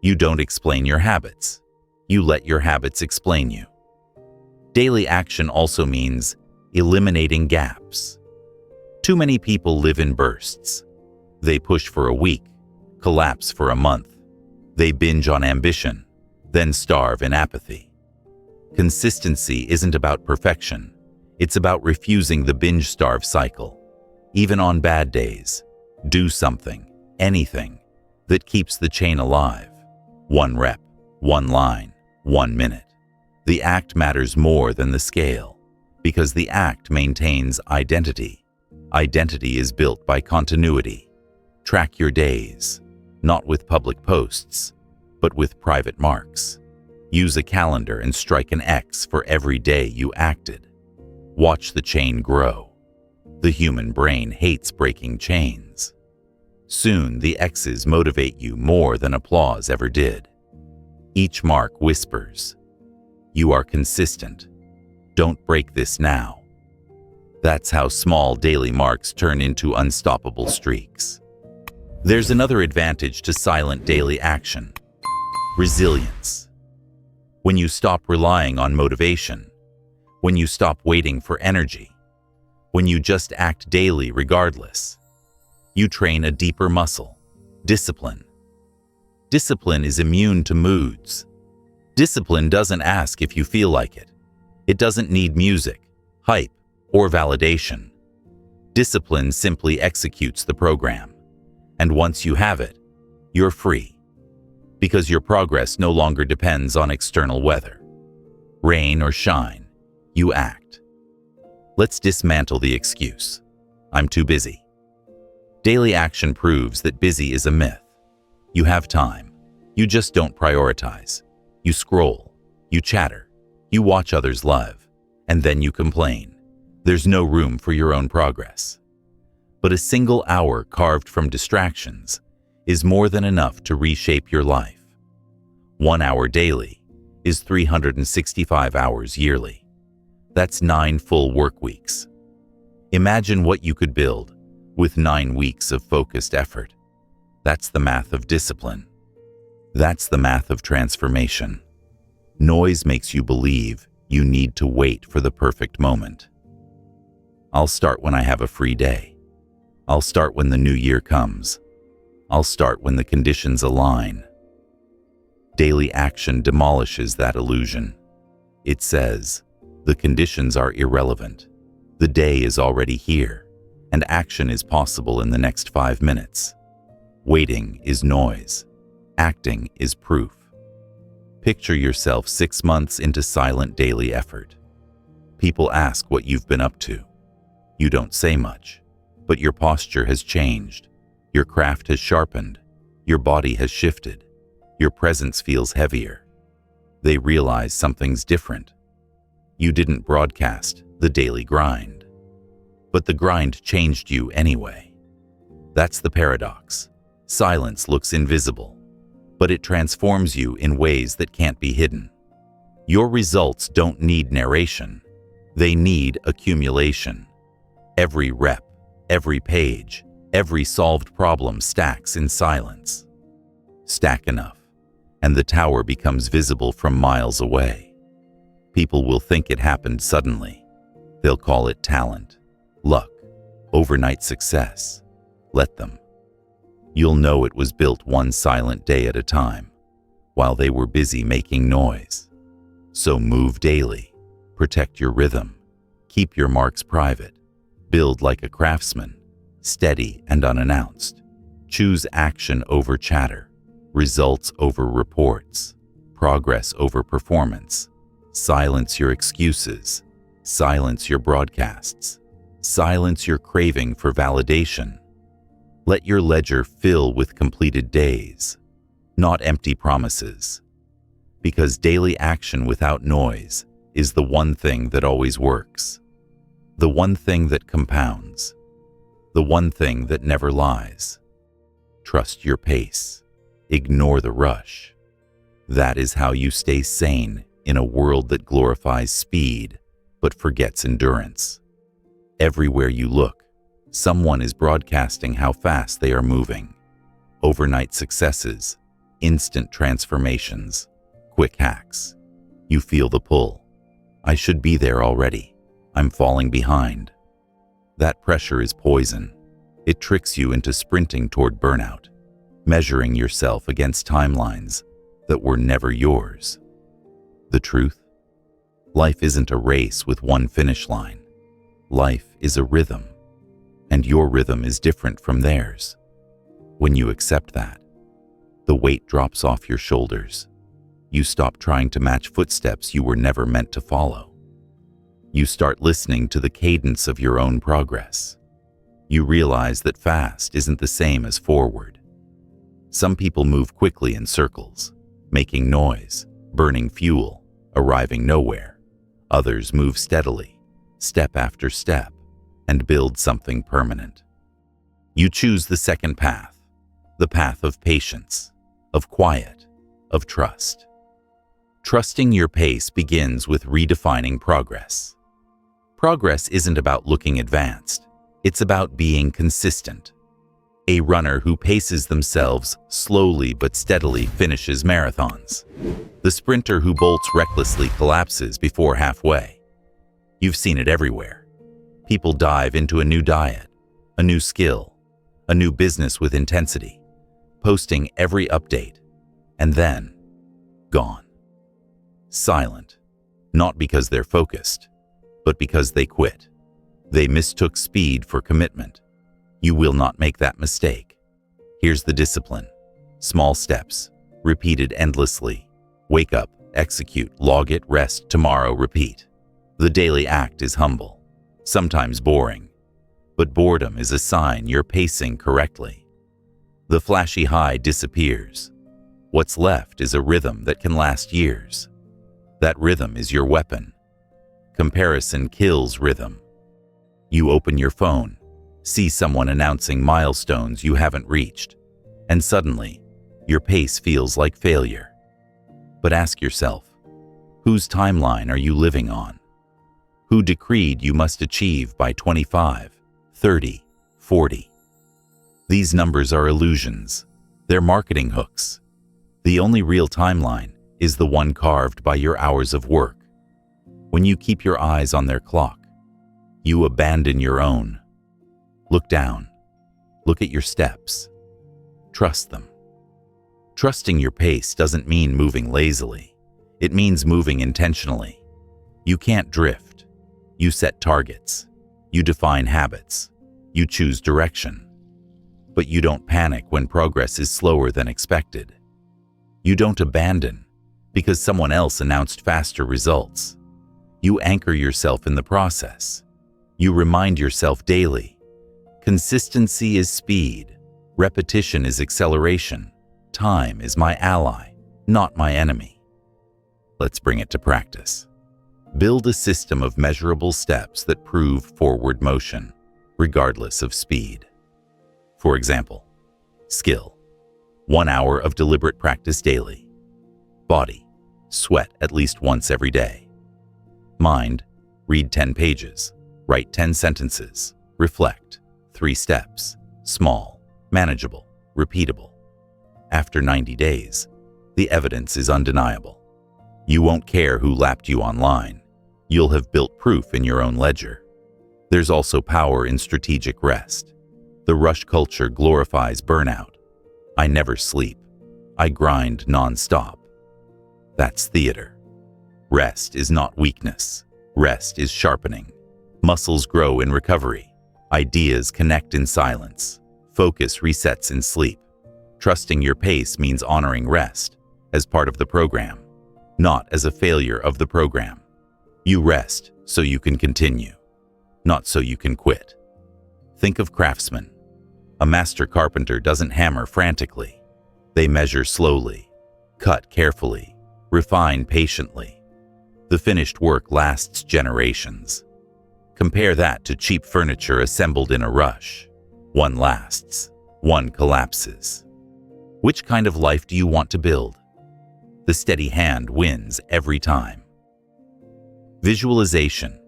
You don't explain your habits. You let your habits explain you. Daily action also means eliminating gaps. Too many people live in bursts. They push for a week, collapse for a month. They binge on ambition, then starve in apathy. Consistency isn't about perfection. It's about refusing the binge-starve cycle. Even on bad days, do something, anything, that keeps the chain alive. 1 rep, 1 line, 1 minute. The act matters more than the scale, because the act maintains identity. Identity is built by continuity. Track your days, not with public posts, but with private marks. Use a calendar and strike an X for every day you acted. Watch the chain grow. The human brain hates breaking chains. Soon, the X's motivate you more than applause ever did. Each mark whispers, "You are consistent. Don't break this now." That's how small daily marks turn into unstoppable streaks. There's another advantage to silent daily action: resilience. When you stop relying on motivation, when you stop waiting for energy, when you just act daily regardless, you train a deeper muscle: discipline. Discipline is immune to moods. Discipline doesn't ask if you feel like it. It doesn't need music, hype, or validation. Discipline simply executes the program. And once you have it, you're free. Because your progress no longer depends on external weather. Rain or shine, you act. Let's dismantle the excuse, "I'm too busy." Daily action proves that busy is a myth. You have time. You just don't prioritize. You scroll. You chatter. You watch others live. And then you complain. There's no room for your own progress. But a single hour carved from distractions is more than enough to reshape your life. 1 hour daily is 365 hours yearly. That's 9 full work weeks. Imagine what you could build with 9 weeks of focused effort. That's the math of discipline. That's the math of transformation. Noise makes you believe you need to wait for the perfect moment. I'll start when I have a free day. I'll start when the new year comes. I'll start when the conditions align. Daily action demolishes that illusion. It says, the conditions are irrelevant. The day is already here, and action is possible in the next 5 minutes. Waiting is noise. Acting is proof. Picture yourself 6 months into silent daily effort. People ask what you've been up to. You don't say much, but your posture has changed. Your craft has sharpened. Your body has shifted. Your presence feels heavier. They realize something's different. You didn't broadcast the daily grind, but the grind changed you anyway. That's the paradox. Silence looks invisible, but it transforms you in ways that can't be hidden. Your results don't need narration. They need accumulation. Every rep, every page, every solved problem stacks in silence. Stack enough, and the tower becomes visible from miles away. People will think it happened suddenly. They'll call it talent, luck, overnight success. Let them. You'll know it was built one silent day at a time, while they were busy making noise. So move daily, protect your rhythm, keep your marks private, build like a craftsman, steady and unannounced. Choose action over chatter, results over reports, progress over performance. Silence your excuses, silence your broadcasts, silence your craving for validation. Let your ledger fill with completed days, not empty promises. Because daily action without noise is the one thing that always works. The one thing that compounds. The one thing that never lies. Trust your pace. Ignore the rush. That is how you stay sane in a world that glorifies speed but forgets endurance. Everywhere you look, someone is broadcasting how fast they are moving. Overnight successes, instant transformations, quick hacks. You feel the pull. I should be there already. I'm falling behind. That pressure is poison. It tricks you into sprinting toward burnout, measuring yourself against timelines that were never yours. The truth? Life isn't a race with one finish line. Life is a rhythm, and your rhythm is different from theirs. When you accept that, the weight drops off your shoulders. You stop trying to match footsteps you were never meant to follow. You start listening to the cadence of your own progress. You realize that fast isn't the same as forward. Some people move quickly in circles, making noise, burning fuel, arriving nowhere. Others move steadily, step after step, and build something permanent. You choose the second path, the path of patience, of quiet, of trust. Trusting your pace begins with redefining progress. Progress isn't about looking advanced. It's about being consistent. A runner who paces themselves slowly but steadily finishes marathons. The sprinter who bolts recklessly collapses before halfway. You've seen it everywhere. People dive into a new diet, a new skill, a new business with intensity, posting every update, and then gone. Silent, not because they're focused, but because they quit. They mistook speed for commitment. You will not make that mistake. Here's the discipline. Small steps, repeated endlessly. Wake up, execute, log it, rest, tomorrow, repeat. The daily act is humble, sometimes boring, but boredom is a sign you're pacing correctly. The flashy high disappears. What's left is a rhythm that can last years. That rhythm is your weapon. Comparison kills rhythm. You open your phone, see someone announcing milestones you haven't reached, and suddenly, your pace feels like failure. But ask yourself, whose timeline are you living on? Who decreed you must achieve by 25, 30, 40? These numbers are illusions. They're marketing hooks. The only real timeline is the one carved by your hours of work. When you keep your eyes on their clock, you abandon your own. Look down. Look at your steps. Trust them. Trusting your pace doesn't mean moving lazily. It means moving intentionally. You can't drift. You set targets. You define habits. You choose direction. But you don't panic when progress is slower than expected. You don't abandon because someone else announced faster results. You anchor yourself in the process. You remind yourself daily. Consistency is speed. Repetition is acceleration. Time is my ally, not my enemy. Let's bring it to practice. Build a system of measurable steps that prove forward motion, regardless of speed. For example, skill, 1 hour of deliberate practice daily. Body, sweat at least once every day. Mind, read 10 pages, write 10 sentences, reflect, 3 steps, small, manageable, repeatable. After 90 days, the evidence is undeniable. You won't care who lapped you online. You'll have built proof in your own ledger. There's also power in strategic rest. The rush culture glorifies burnout. I never sleep. I grind non-stop. That's theater. Rest is not weakness. Rest is sharpening. Muscles grow in recovery. Ideas connect in silence. Focus resets in sleep. Trusting your pace means honoring rest as part of the program, not as a failure of the program. You rest so you can continue, not so you can quit. Think of craftsmen. A master carpenter doesn't hammer frantically. They measure slowly, cut carefully, refine patiently. The finished work lasts generations. Compare that to cheap furniture assembled in a rush. One lasts, one collapses. Which kind of life do you want to build? The steady hand wins every time. Visualization.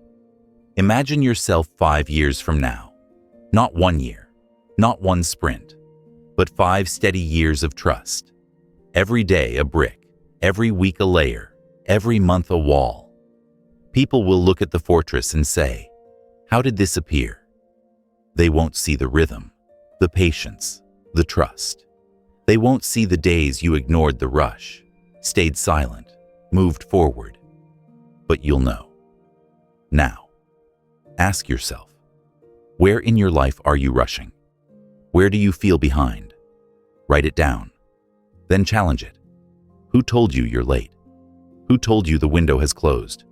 Imagine yourself 5 years from now. Not 1 year, not one sprint, but 5 steady years of trust. Every day a brick, every week a layer, every month a wall. People will look at the fortress and say, "How did this appear?" They won't see the rhythm, the patience, the trust. They won't see the days you ignored the rush, stayed silent, moved forward. But you'll know. Now, ask yourself, where in your life are you rushing? Where do you feel behind? Write it down. Then challenge it. Who told you you're late? Who told you the window has closed?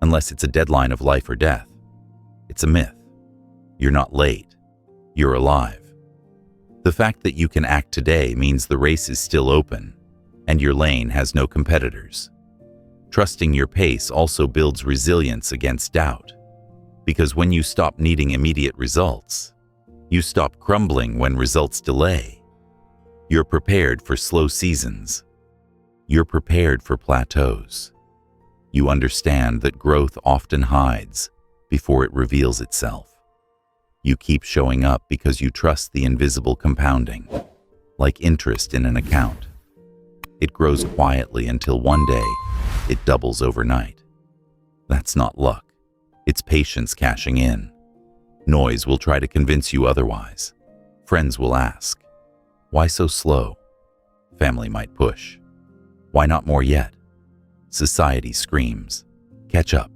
Unless it's a deadline of life or death. It's a myth. You're not late. You're alive. The fact that you can act today means the race is still open, and your lane has no competitors. Trusting your pace also builds resilience against doubt, because when you stop needing immediate results, you stop crumbling when results delay. You're prepared for slow seasons. You're prepared for plateaus. You understand that growth often hides before it reveals itself. You keep showing up because you trust the invisible compounding, like interest in an account. It grows quietly until one day it doubles overnight. That's not luck. It's patience cashing in. Noise will try to convince you otherwise. Friends will ask, "Why so slow?" Family might push, "Why not more yet?" Society screams, "Catch up."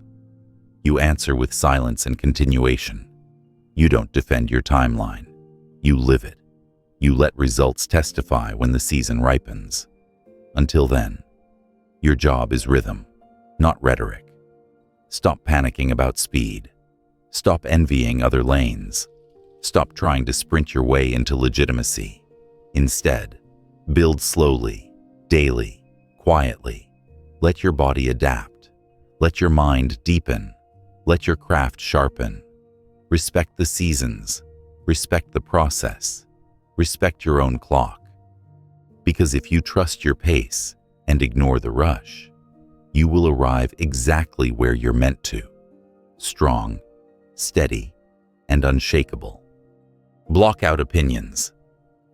You answer with silence and continuation. You don't defend your timeline. You live it. You let results testify when the season ripens. Until then, your job is rhythm, not rhetoric. Stop panicking about speed. Stop envying other lanes. Stop trying to sprint your way into legitimacy. Instead, build slowly, daily, quietly. Let your body adapt. Let your mind deepen. Let your craft sharpen. Respect the seasons. Respect the process. Respect your own clock. Because if you trust your pace and ignore the rush, you will arrive exactly where you're meant to. Strong, steady, and unshakable. Block out opinions.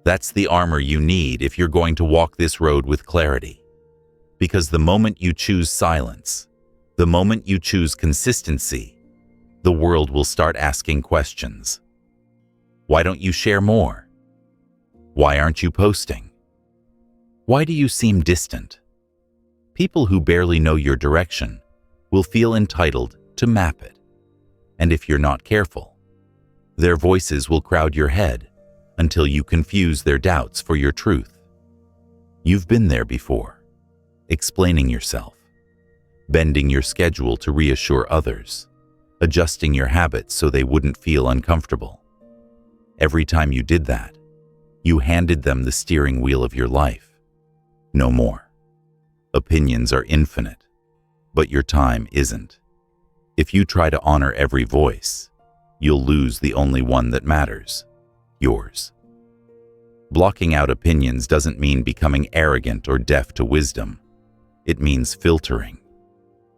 That's the armor you need if you're going to walk this road with clarity. Because the moment you choose silence, the moment you choose consistency, the world will start asking questions. Why don't you share more? Why aren't you posting? Why do you seem distant? People who barely know your direction will feel entitled to map it. And if you're not careful, their voices will crowd your head until you confuse their doubts for your truth. You've been there before, explaining yourself, bending your schedule to reassure others, adjusting your habits so they wouldn't feel uncomfortable. Every time you did that, you handed them the steering wheel of your life. No more. Opinions are infinite, but your time isn't. If you try to honor every voice, you'll lose the only one that matters, yours. Blocking out opinions doesn't mean becoming arrogant or deaf to wisdom. It means filtering.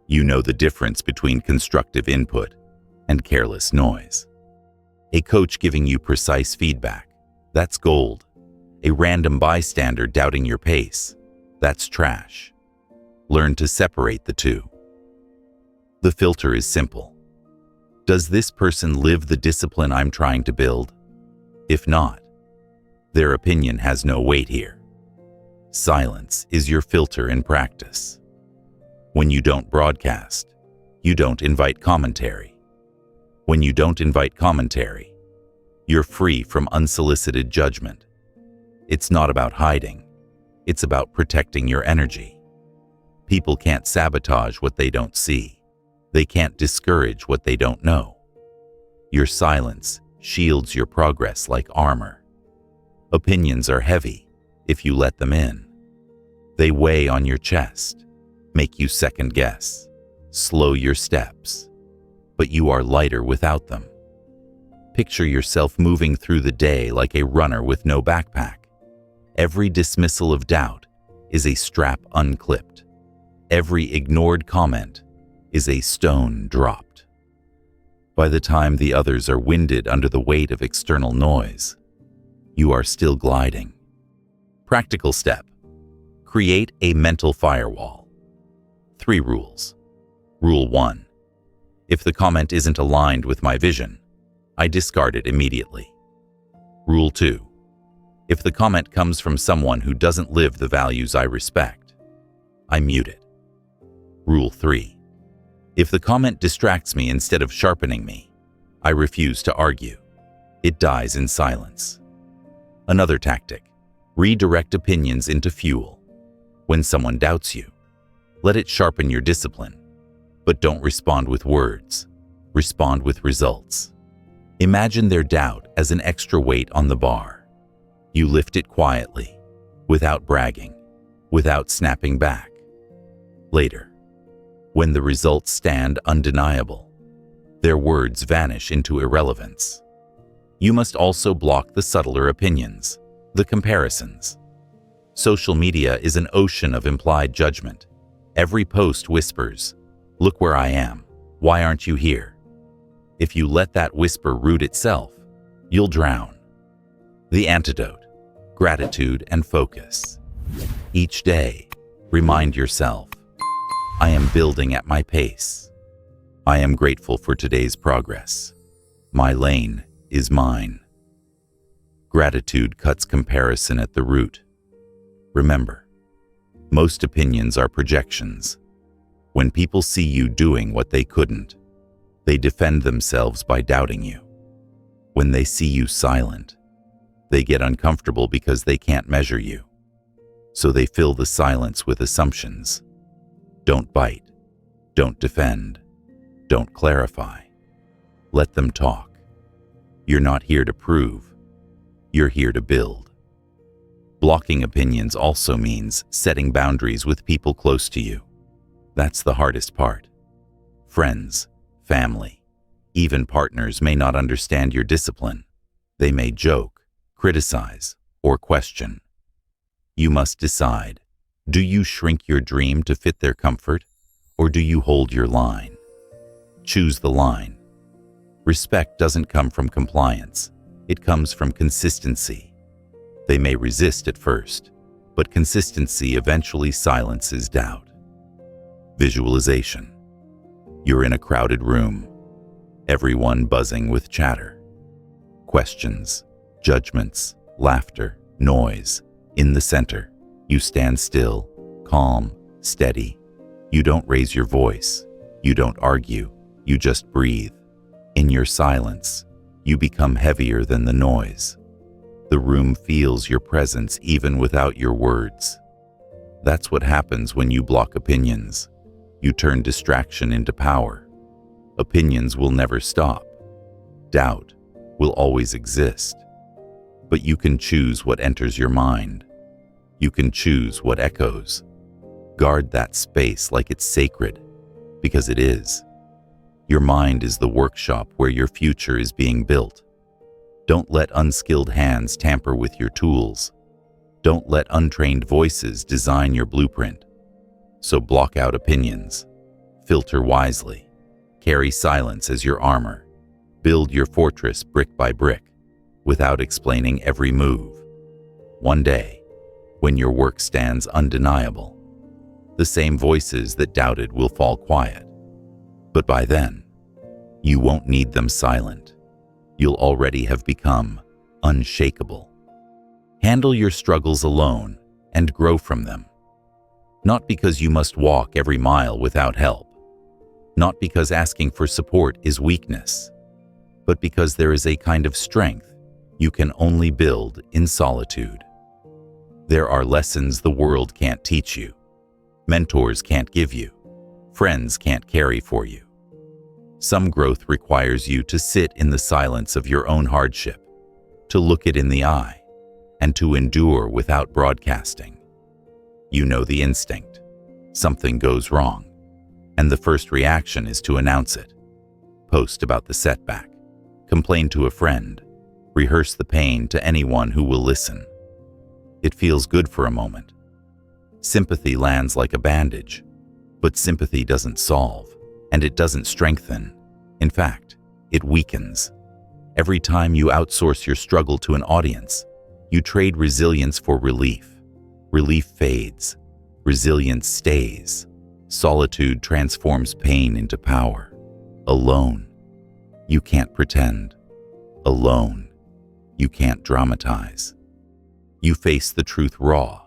You know the difference between constructive input and careless noise. A coach giving you precise feedback, that's gold. A random bystander doubting your pace, that's trash. Learn to separate the two. The filter is simple. Does this person live the discipline I'm trying to build? If not, their opinion has no weight here. Silence is your filter in practice. When you don't broadcast, you don't invite commentary. When you don't invite commentary, you're free from unsolicited judgment. It's not about hiding. It's about protecting your energy. People can't sabotage what they don't see. They can't discourage what they don't know. Your silence shields your progress like armor. Opinions are heavy if you let them in. They weigh on your chest, make you second guess, slow your steps. But you are lighter without them. Picture yourself moving through the day like a runner with no backpack. Every dismissal of doubt is a strap unclipped. Every ignored comment is a stone dropped. By the time the others are winded under the weight of external noise, you are still gliding. Practical step: create a mental firewall. 3 rules. Rule 1. If the comment isn't aligned with my vision, I discard it immediately. Rule 2. If the comment comes from someone who doesn't live the values I respect, I mute it. Rule 3. If the comment distracts me instead of sharpening me, I refuse to argue. It dies in silence. Another tactic: redirect opinions into fuel. When someone doubts you, let it sharpen your discipline. But don't respond with words. Respond with results. Imagine their doubt as an extra weight on the bar. You lift it quietly, without bragging, without snapping back. Later, when the results stand undeniable, their words vanish into irrelevance. You must also block the subtler opinions, the comparisons, Social media is an ocean of implied judgment. Every post whispers, "Look where I am. Why aren't you here?" If you let that whisper root itself, you'll drown. The antidote: gratitude and focus. Each day, remind yourself, I am building at my pace. I am grateful for today's progress. My lane is mine. Gratitude cuts comparison at the root. Remember, most opinions are projections. When people see you doing what they couldn't, they defend themselves by doubting you. When they see you silent, they get uncomfortable because they can't measure you. So they fill the silence with assumptions. Don't bite. Don't defend. Don't clarify. Let them talk. You're not here to prove. You're here to build. Blocking opinions also means setting boundaries with people close to you. That's the hardest part. Friends, family, even partners may not understand your discipline. They may joke, criticize, or question. You must decide, do you shrink your dream to fit their comfort, or do you hold your line? Choose the line. Respect doesn't come from compliance. It comes from consistency. They may resist at first, but consistency eventually silences doubt. Visualization. You're in a crowded room, everyone buzzing with chatter. Questions, judgments, laughter, noise. In the center, you stand still, calm, steady. You don't raise your voice. You don't argue. You just breathe. In your silence, you become heavier than the noise. The room feels your presence even without your words. That's what happens when you block opinions. You turn distraction into power. Opinions will never stop. Doubt will always exist. But you can choose what enters your mind. You can choose what echoes. Guard that space like it's sacred, because it is. Your mind is the workshop where your future is being built. Don't let unskilled hands tamper with your tools. Don't let untrained voices design your blueprint. So block out opinions. Filter wisely. Carry silence as your armor. Build your fortress brick by brick, without explaining every move. One day, when your work stands undeniable, the same voices that doubted will fall quiet. But by then, you won't need them silent. You'll already have become unshakable. Handle your struggles alone and grow from them. Not because you must walk every mile without help. Not because asking for support is weakness, but because there is a kind of strength you can only build in solitude. There are lessons the world can't teach you. Mentors can't give you. Friends can't carry for you. Some growth requires you to sit in the silence of your own hardship, to look it in the eye, and to endure without broadcasting. You know the instinct. Something goes wrong, and the first reaction is to announce it. Post about the setback. Complain to a friend. Rehearse the pain to anyone who will listen. It feels good for a moment. Sympathy lands like a bandage, but sympathy doesn't solve, and it doesn't strengthen. In fact, it weakens. Every time you outsource your struggle to an audience, you trade resilience for relief. Relief fades. Resilience stays. Solitude transforms pain into power. Alone, you can't pretend. Alone, you can't dramatize. You face the truth raw,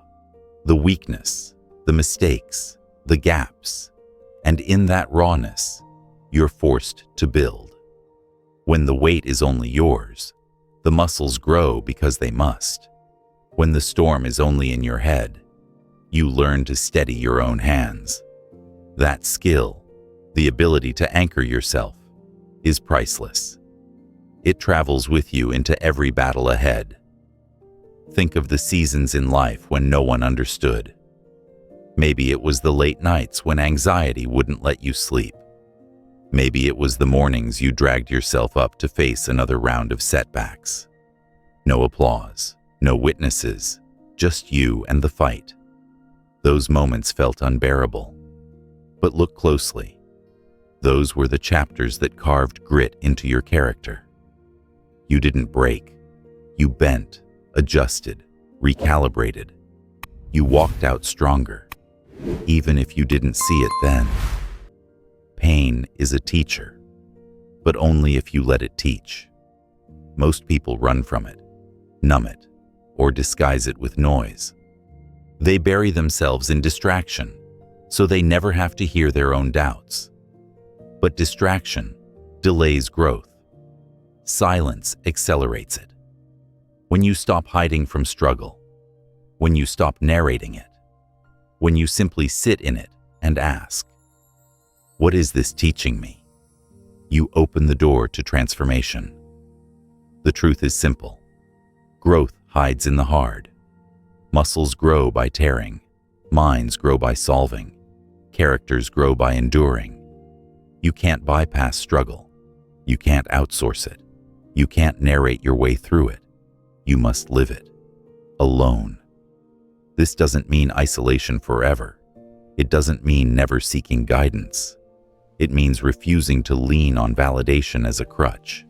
the weakness, the mistakes, the gaps, and in that rawness, you're forced to build. When the weight is only yours, the muscles grow because they must. When the storm is only in your head, you learn to steady your own hands. That skill, the ability to anchor yourself, is priceless. It travels with you into every battle ahead. Think of the seasons in life when no one understood. Maybe it was the late nights when anxiety wouldn't let you sleep. Maybe it was the mornings you dragged yourself up to face another round of setbacks. No applause, no witnesses, Just you and the fight. Those moments felt unbearable. But look closely. Those were the chapters that carved grit into your character. You didn't break. You bent, adjusted, recalibrated. You walked out stronger, even if you didn't see it then. Pain is a teacher, but only if you let it teach. Most people run from it, numb it, or disguise it with noise. They bury themselves in distraction, so they never have to hear their own doubts. But distraction delays growth. Silence accelerates it. When you stop hiding from struggle, when you stop narrating it, when you simply sit in it and ask, "What is this teaching me?" you open the door to transformation. The truth is simple. Growth hides in the hard. Muscles grow by tearing. Minds grow by solving. Characters grow by enduring. You can't bypass struggle. You can't outsource it. You can't narrate your way through it. You must live it. Alone. This doesn't mean isolation forever. It doesn't mean never seeking guidance. It means refusing to lean on validation as a crutch.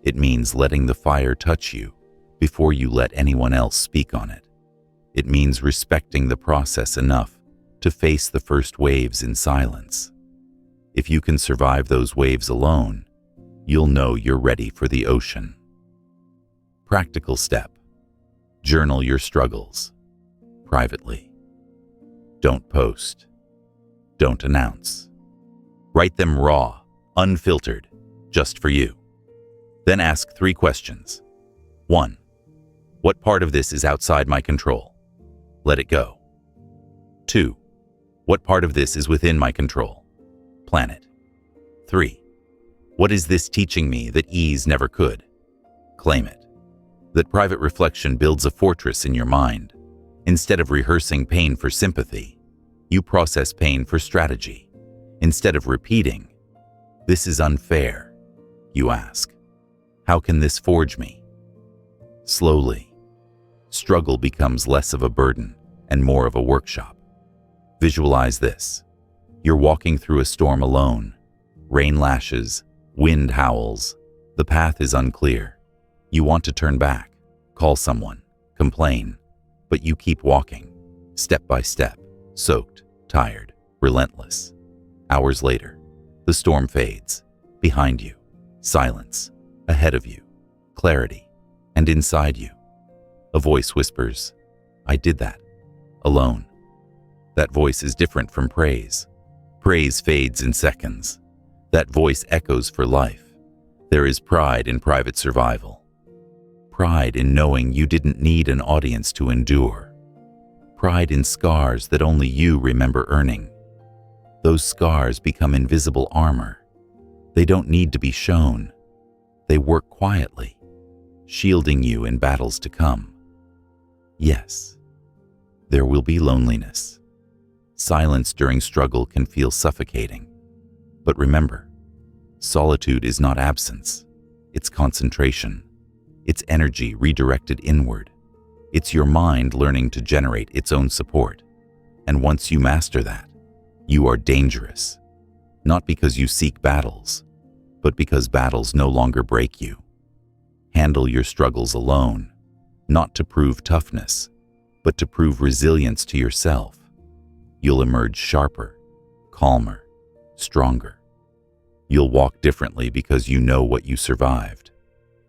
It means letting the fire touch you before you let anyone else speak on it. It means respecting the process enough to face the first waves in silence. If you can survive those waves alone, you'll know you're ready for the ocean. Practical step. Journal your struggles. Privately. Don't post. Don't announce. Write them raw, unfiltered, just for you. Then ask 3 questions. 1. What part of this is outside my control? Let it go. 2. What part of this is within my control? Plan it. 3. What is this teaching me that ease never could? Claim it. That private reflection builds a fortress in your mind. Instead of rehearsing pain for sympathy, you process pain for strategy. Instead of repeating, "This is unfair," you ask, "How can this forge me?" Slowly, struggle becomes less of a burden and more of a workshop. Visualize this. You're walking through a storm alone. Rain lashes, wind howls. The path is unclear. You want to turn back, call someone, complain, but you keep walking, step by step, soaked, tired, relentless. Hours later, the storm fades. Behind you, silence. Ahead of you, clarity. And inside you, a voice whispers, "I did that. Alone." That voice is different from praise. Praise fades in seconds. That voice echoes for life. There is pride in private survival. Pride in knowing you didn't need an audience to endure. Pride in scars that only you remember earning. Those scars become invisible armor. They don't need to be shown. They work quietly, shielding you in battles to come. Yes, there will be loneliness. Silence during struggle can feel suffocating. But remember, solitude is not absence. It's concentration. It's energy redirected inward. It's your mind learning to generate its own support. And once you master that, you are dangerous. Not because you seek battles, but because battles no longer break you. Handle your struggles alone, not to prove toughness, but to prove resilience to yourself. You'll emerge sharper, calmer, stronger. You'll walk differently because you know what you survived.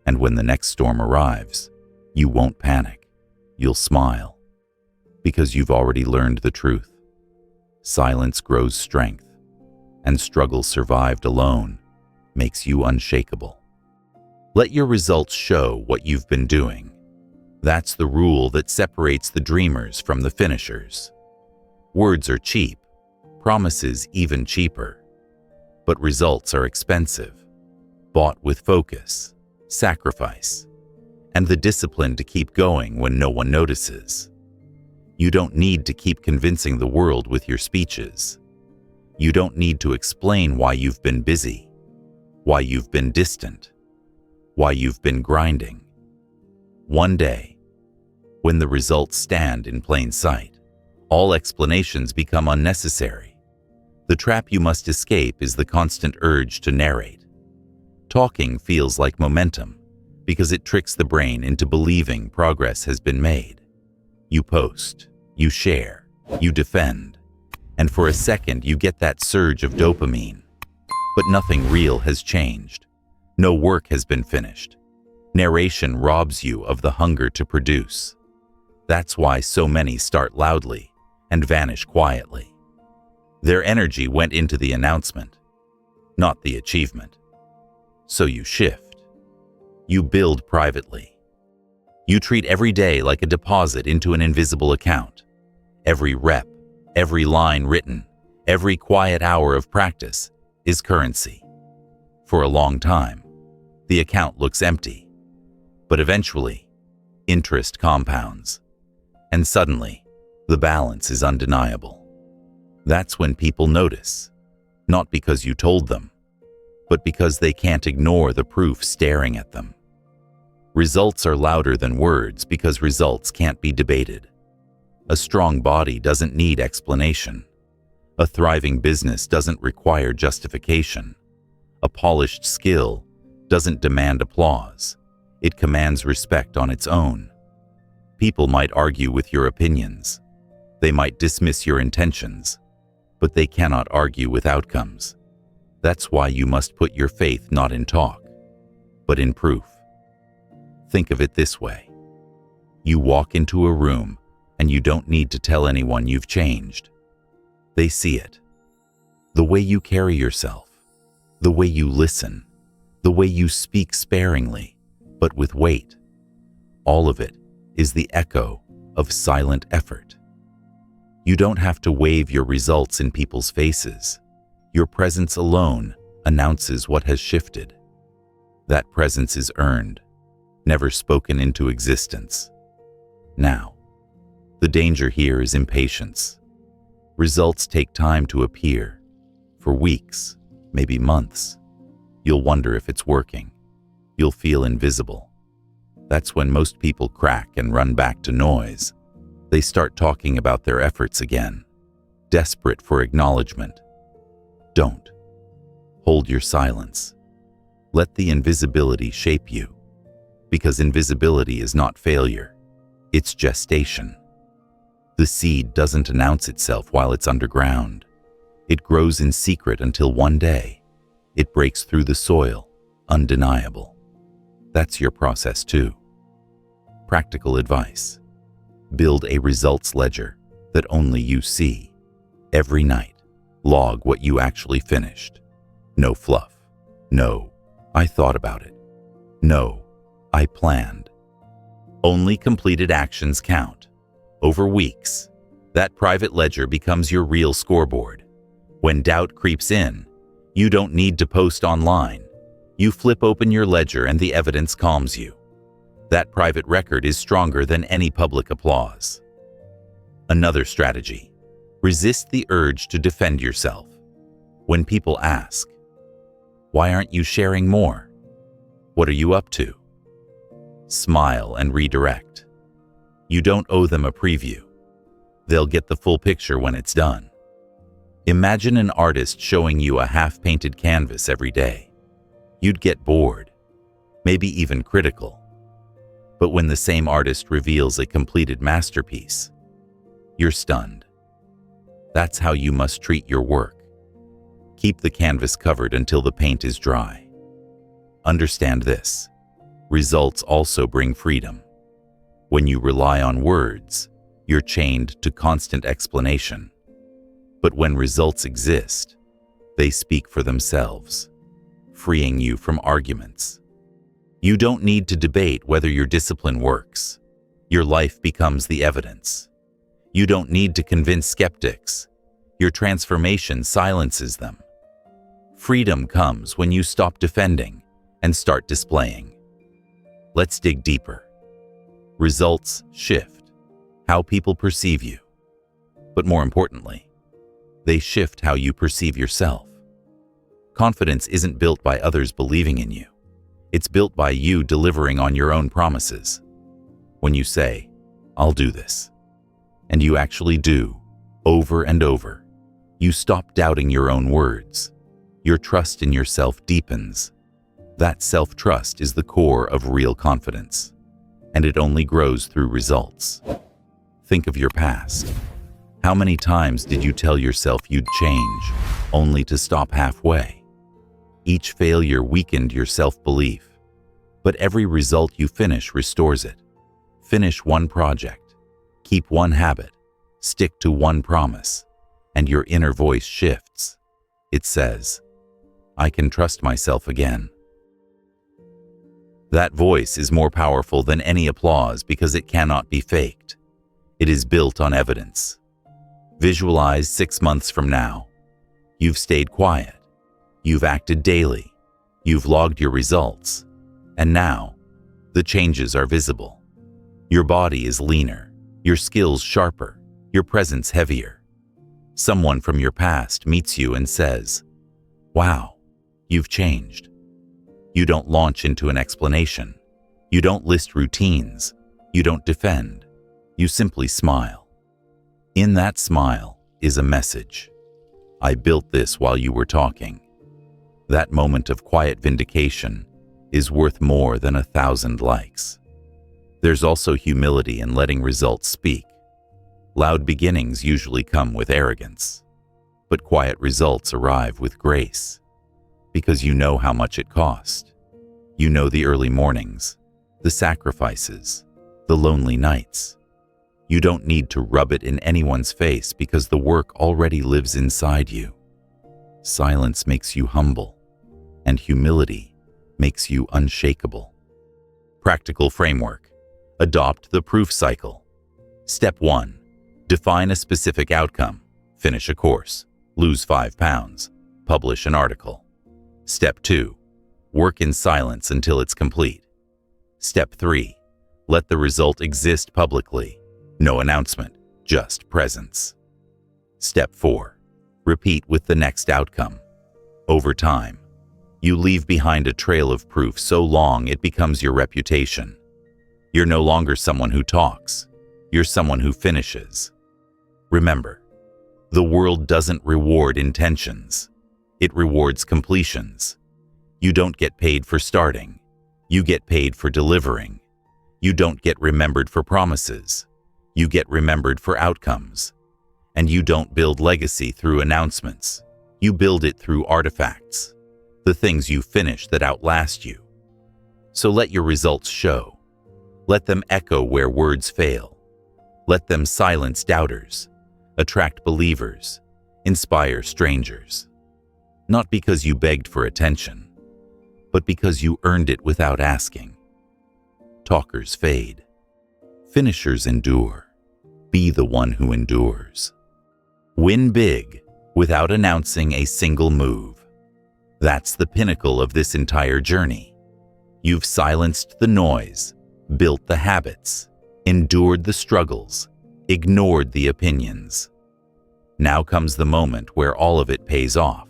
And when the next storm arrives, you won't panic. You'll smile, because you've already learned the truth. Silence grows strength, and struggle survived alone makes you unshakable. Let your results show what you've been doing. That's the rule that separates the dreamers from the finishers. Words are cheap, promises even cheaper. But results are expensive, bought with focus, sacrifice, and the discipline to keep going when no one notices. You don't need to keep convincing the world with your speeches. You don't need to explain why you've been busy, why you've been distant, why you've been grinding. One day, When the results stand in plain sight, all explanations become unnecessary. The trap you must escape is the constant urge to narrate. Talking feels like momentum because it tricks the brain into believing progress has been made. You post, you share, you defend, and for a second you get that surge of dopamine. But nothing real has changed. No work has been finished. Narration robs you of the hunger to produce. That's why so many start loudly and vanish quietly. Their energy went into the announcement, not the achievement. So you shift. You build privately. You treat every day like a deposit into an invisible account. Every rep, every line written, every quiet hour of practice is currency. For a long time, the account looks empty. But eventually, interest compounds. And suddenly, the balance is undeniable. That's when people notice, not because you told them, but because they can't ignore the proof staring at them. Results are louder than words because results can't be debated. A strong body doesn't need explanation. A thriving business doesn't require justification. A polished skill doesn't demand applause. It commands respect on its own. People might argue with your opinions. They might dismiss your intentions, but they cannot argue with outcomes. That's why you must put your faith not in talk, but in proof. Think of it this way. You walk into a room and you don't need to tell anyone you've changed. They see it. The way you carry yourself, the way you listen, the way you speak sparingly, but with weight. All of it is the echo of silent effort. You don't have to wave your results in people's faces. Your presence alone announces what has shifted. That presence is earned, never spoken into existence. Now, the danger here is impatience. Results take time to appear. For weeks, maybe months. You'll wonder if it's working. You'll feel invisible. That's when most people crack and run back to noise. They start talking about their efforts again, desperate for acknowledgement. Don't. Hold your silence. Let the invisibility shape you. Because invisibility is not failure. It's gestation. The seed doesn't announce itself while it's underground. It grows in secret until one day, it breaks through the soil, undeniable. That's your process too. Practical advice. Build a results ledger that only you see. Every night, log what you actually finished. No fluff. No, I thought about it. No, I planned. Only completed actions count. Over weeks, that private ledger becomes your real scoreboard. When doubt creeps in, you don't need to post online. You flip open your ledger and the evidence calms you. That private record is stronger than any public applause. Another strategy. Resist the urge to defend yourself. When people ask, "Why aren't you sharing more? What are you up to?" Smile and redirect. You don't owe them a preview. They'll get the full picture when it's done. Imagine an artist showing you a half-painted canvas every day. You'd get bored, maybe even critical. But when the same artist reveals a completed masterpiece, you're stunned. That's how you must treat your work. Keep the canvas covered until the paint is dry. Understand this. Results also bring freedom. When you rely on words, you're chained to constant explanation. But when results exist, they speak for themselves, freeing you from arguments. You don't need to debate whether your discipline works. Your life becomes the evidence. You don't need to convince skeptics. Your transformation silences them. Freedom comes when you stop defending and start displaying. Let's dig deeper. Results shift how people perceive you. But more importantly, they shift how you perceive yourself. Confidence isn't built by others believing in you. It's built by you delivering on your own promises. When you say, I'll do this. And you actually do, over and over. You stop doubting your own words. Your trust in yourself deepens. That self-trust is the core of real confidence, and it only grows through results. Think of your past. How many times did you tell yourself you'd change, only to stop halfway? Each failure weakened your self-belief, but every result you finish restores it. Finish one project, keep one habit, stick to one promise, and your inner voice shifts. It says, "I can trust myself again." That voice is more powerful than any applause because it cannot be faked. It is built on evidence. Visualize 6 months from now. You've stayed quiet. You've acted daily. You've logged your results. And now, the changes are visible. Your body is leaner, your skills sharper, your presence heavier. Someone from your past meets you and says, "Wow, you've changed." You don't launch into an explanation. You don't list routines. You don't defend. You simply smile. In that smile is a message. I built this while you were talking. That moment of quiet vindication is worth more than 1,000 likes. There's also humility in letting results speak. Loud beginnings usually come with arrogance, but quiet results arrive with grace. Because you know how much it cost. You know the early mornings, the sacrifices, the lonely nights. You don't need to rub it in anyone's face because the work already lives inside you. Silence makes you humble, and humility makes you unshakable. Practical framework. Adopt the proof cycle. Step 1. Define a specific outcome. Finish a course. Lose 5 pounds. Publish an article. Step 2. Work in silence until it's complete. Step 3. Let the result exist publicly. No announcement, just presence. Step 4. Repeat with the next outcome. Over time, you leave behind a trail of proof so long it becomes your reputation. You're no longer someone who talks. You're someone who finishes. Remember, the world doesn't reward intentions. It rewards completions. You don't get paid for starting. You get paid for delivering. You don't get remembered for promises. You get remembered for outcomes. And you don't build legacy through announcements. You build it through artifacts, the things you finish that outlast you. So let your results show. Let them echo where words fail. Let them silence doubters, attract believers, inspire strangers. Not because you begged for attention, but because you earned it without asking. Talkers fade. Finishers endure. Be the one who endures. Win big without announcing a single move. That's the pinnacle of this entire journey. You've silenced the noise, built the habits, endured the struggles, ignored the opinions. Now comes the moment where all of it pays off.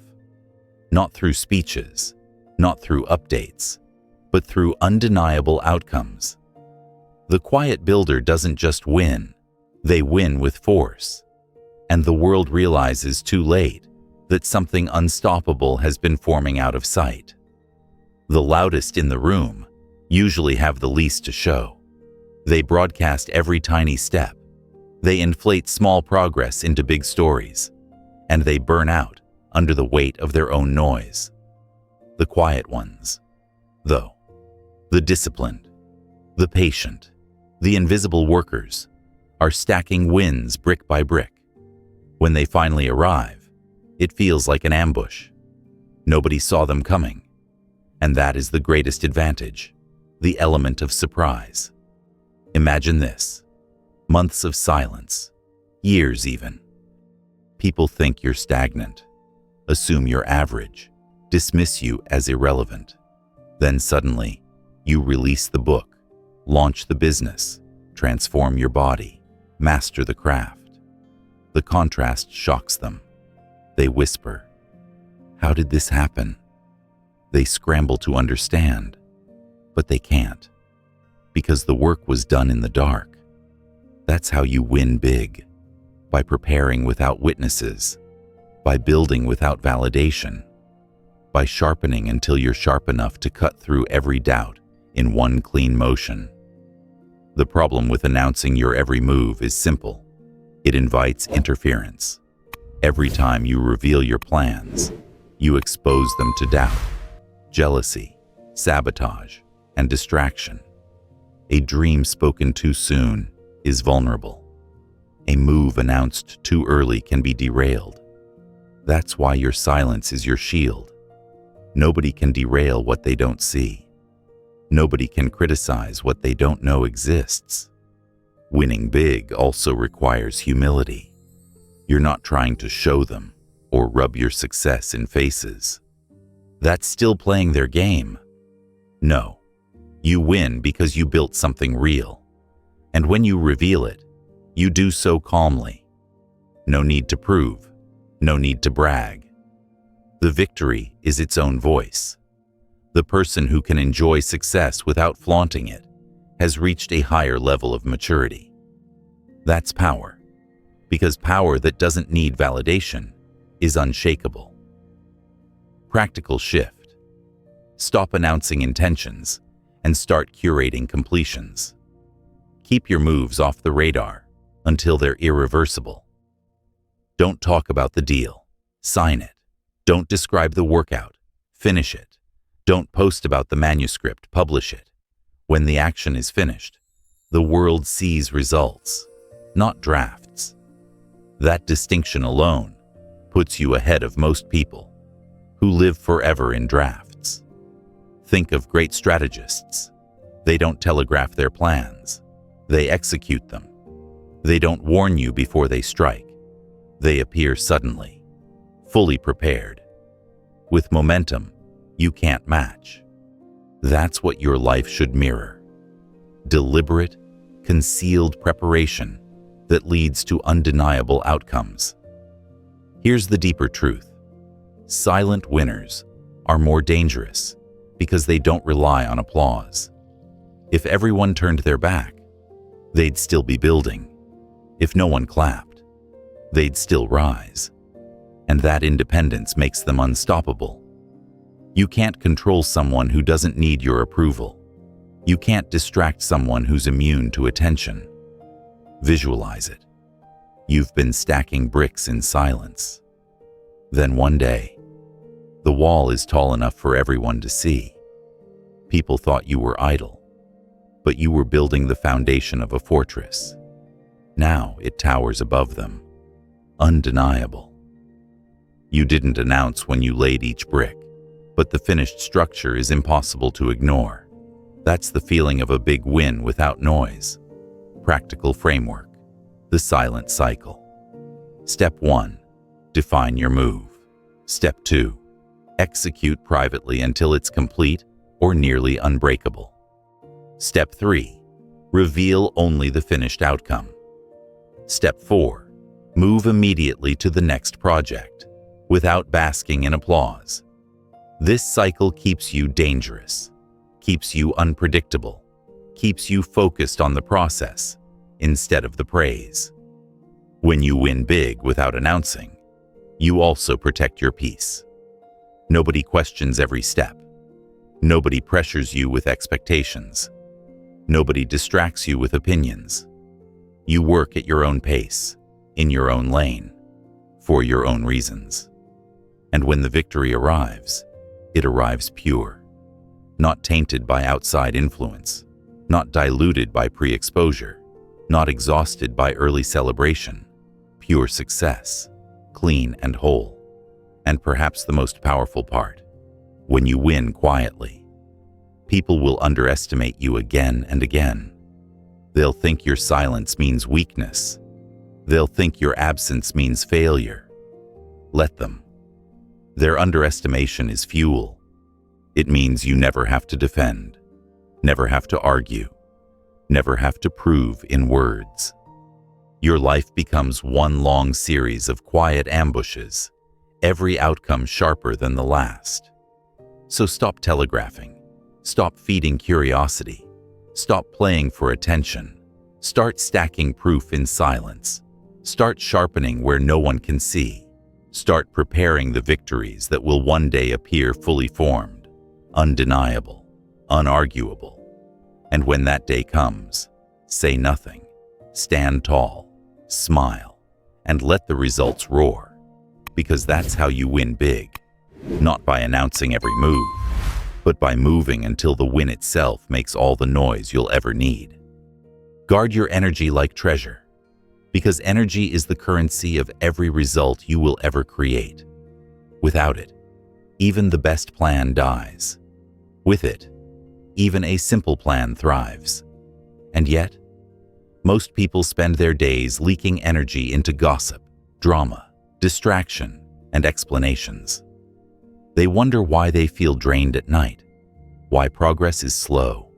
Not through speeches, not through updates, but through undeniable outcomes. The quiet builder doesn't just win, they win with force. And the world realizes too late that something unstoppable has been forming out of sight. The loudest in the room usually have the least to show. They broadcast every tiny step. They inflate small progress into big stories, and they burn out under the weight of their own noise. The quiet ones, though, the disciplined, the patient, the invisible workers, are stacking wins brick by brick. When they finally arrive, it feels like an ambush. Nobody saw them coming, and that is the greatest advantage, the element of surprise. Imagine this: months of silence, years even. People think you're stagnant, assume you're average, dismiss you as irrelevant. Then suddenly, you release the book, launch the business, transform your body, master the craft. The contrast shocks them. They whisper, "How did this happen?" They scramble to understand, but they can't, because the work was done in the dark. That's how you win big, by preparing without witnesses, by building without validation, by sharpening until you're sharp enough to cut through every doubt in one clean motion. The problem with announcing your every move is simple. It invites interference. Every time you reveal your plans, you expose them to doubt, jealousy, sabotage, and distraction. A dream spoken too soon is vulnerable. A move announced too early can be derailed. That's why your silence is your shield. Nobody can derail what they don't see. Nobody can criticize what they don't know exists. Winning big also requires humility. You're not trying to show them or rub your success in faces. That's still playing their game. No, you win because you built something real. And when you reveal it, you do so calmly. No need to prove, no need to brag. The victory is its own voice. The person who can enjoy success without flaunting it has reached a higher level of maturity. That's power, because power that doesn't need validation is unshakable. Practical shift. Stop announcing intentions and start curating completions. Keep your moves off the radar until they're irreversible. Don't talk about the deal, sign it. Don't describe the workout, finish it. Don't post about the manuscript, publish it. When the action is finished, the world sees results, not drafts. That distinction alone puts you ahead of most people who live forever in drafts. Think of great strategists. They don't telegraph their plans. They execute them. They don't warn you before they strike. They appear suddenly, fully prepared, with momentum you can't match. That's what your life should mirror. Deliberate, concealed preparation that leads to undeniable outcomes. Here's the deeper truth. Silent winners are more dangerous because they don't rely on applause. If everyone turned their back, they'd still be building. If no one clapped, they'd still rise. And that independence makes them unstoppable. You can't control someone who doesn't need your approval. You can't distract someone who's immune to attention. Visualize it. You've been stacking bricks in silence. Then one day, the wall is tall enough for everyone to see. People thought you were idle, but you were building the foundation of a fortress. Now it towers above them, undeniable. You didn't announce when you laid each brick, but the finished structure is impossible to ignore. That's the feeling of a big win without noise. Practical framework. The silent cycle. Step 1. Define your move. Step 2. Execute privately until it's complete or nearly unbreakable. Step 3. Reveal only the finished outcome. Step 4. Move immediately to the next project, without basking in applause. This cycle keeps you dangerous, keeps you unpredictable, keeps you focused on the process instead of the praise. When you win big without announcing, you also protect your peace. Nobody questions every step. Nobody pressures you with expectations. Nobody distracts you with opinions. You work at your own pace, in your own lane, for your own reasons. And when the victory arrives, it arrives pure, not tainted by outside influence, not diluted by pre-exposure, not exhausted by early celebration, pure success, clean and whole. And perhaps the most powerful part, when you win quietly, people will underestimate you again and again. They'll think your silence means weakness. They'll think your absence means failure. Let them. Their underestimation is fuel. It means you never have to defend, never have to argue, never have to prove in words. Your life becomes one long series of quiet ambushes, every outcome sharper than the last. So stop telegraphing, stop feeding curiosity, stop playing for attention, Start stacking proof in silence. Start sharpening where no one can see. Start preparing the victories that will one day appear fully formed, undeniable, unarguable. And when that day comes, say nothing. Stand tall, smile, and let the results roar. Because that's how you win big. Not by announcing every move, but by moving until the win itself makes all the noise you'll ever need. Guard your energy like treasure, because energy is the currency of every result you will ever create. Without it, even the best plan dies. With it, even a simple plan thrives. And yet, most people spend their days leaking energy into gossip, drama, distraction, and explanations. They wonder why they feel drained at night, why progress is slow,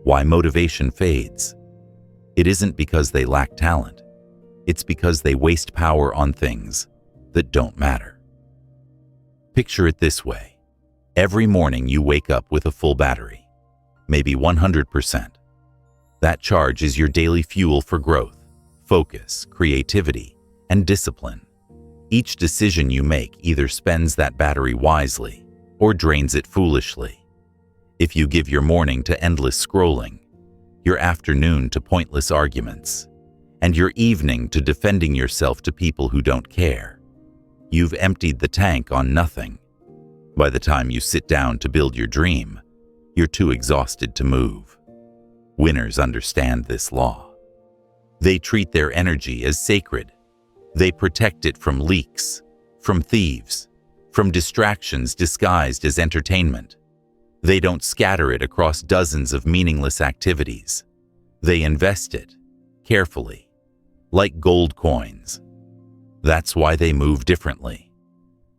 why motivation fades. It isn't because they lack talent. It's because they waste power on things that don't matter. Picture it this way. Every morning you wake up with a full battery, maybe 100%. That charge is your daily fuel for growth, focus, creativity, and discipline. Each decision you make either spends that battery wisely or drains it foolishly. If you give your morning to endless scrolling, your afternoon to pointless arguments, and your evening to defending yourself to people who don't care, you've emptied the tank on nothing. By the time you sit down to build your dream, you're too exhausted to move. Winners understand this law. They treat their energy as sacred. They protect it from leaks, from thieves, from distractions disguised as entertainment. They don't scatter it across dozens of meaningless activities. They invest it, carefully, like gold coins. That's why they move differently.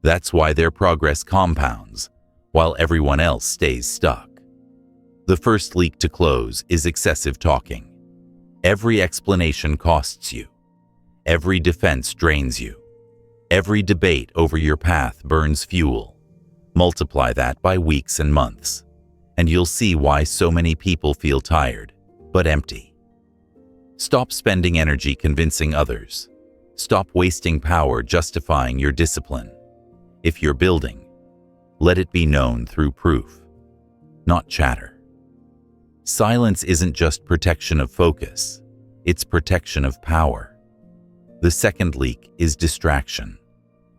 That's why their progress compounds, while everyone else stays stuck. The first leak to close is excessive talking. Every explanation costs you. Every defense drains you. Every debate over your path burns fuel. Multiply that by weeks and months, and you'll see why so many people feel tired, but empty. Stop spending energy convincing others. Stop wasting power justifying your discipline. If you're building, let it be known through proof, not chatter. Silence isn't just protection of focus, it's protection of power. The second leak is distraction.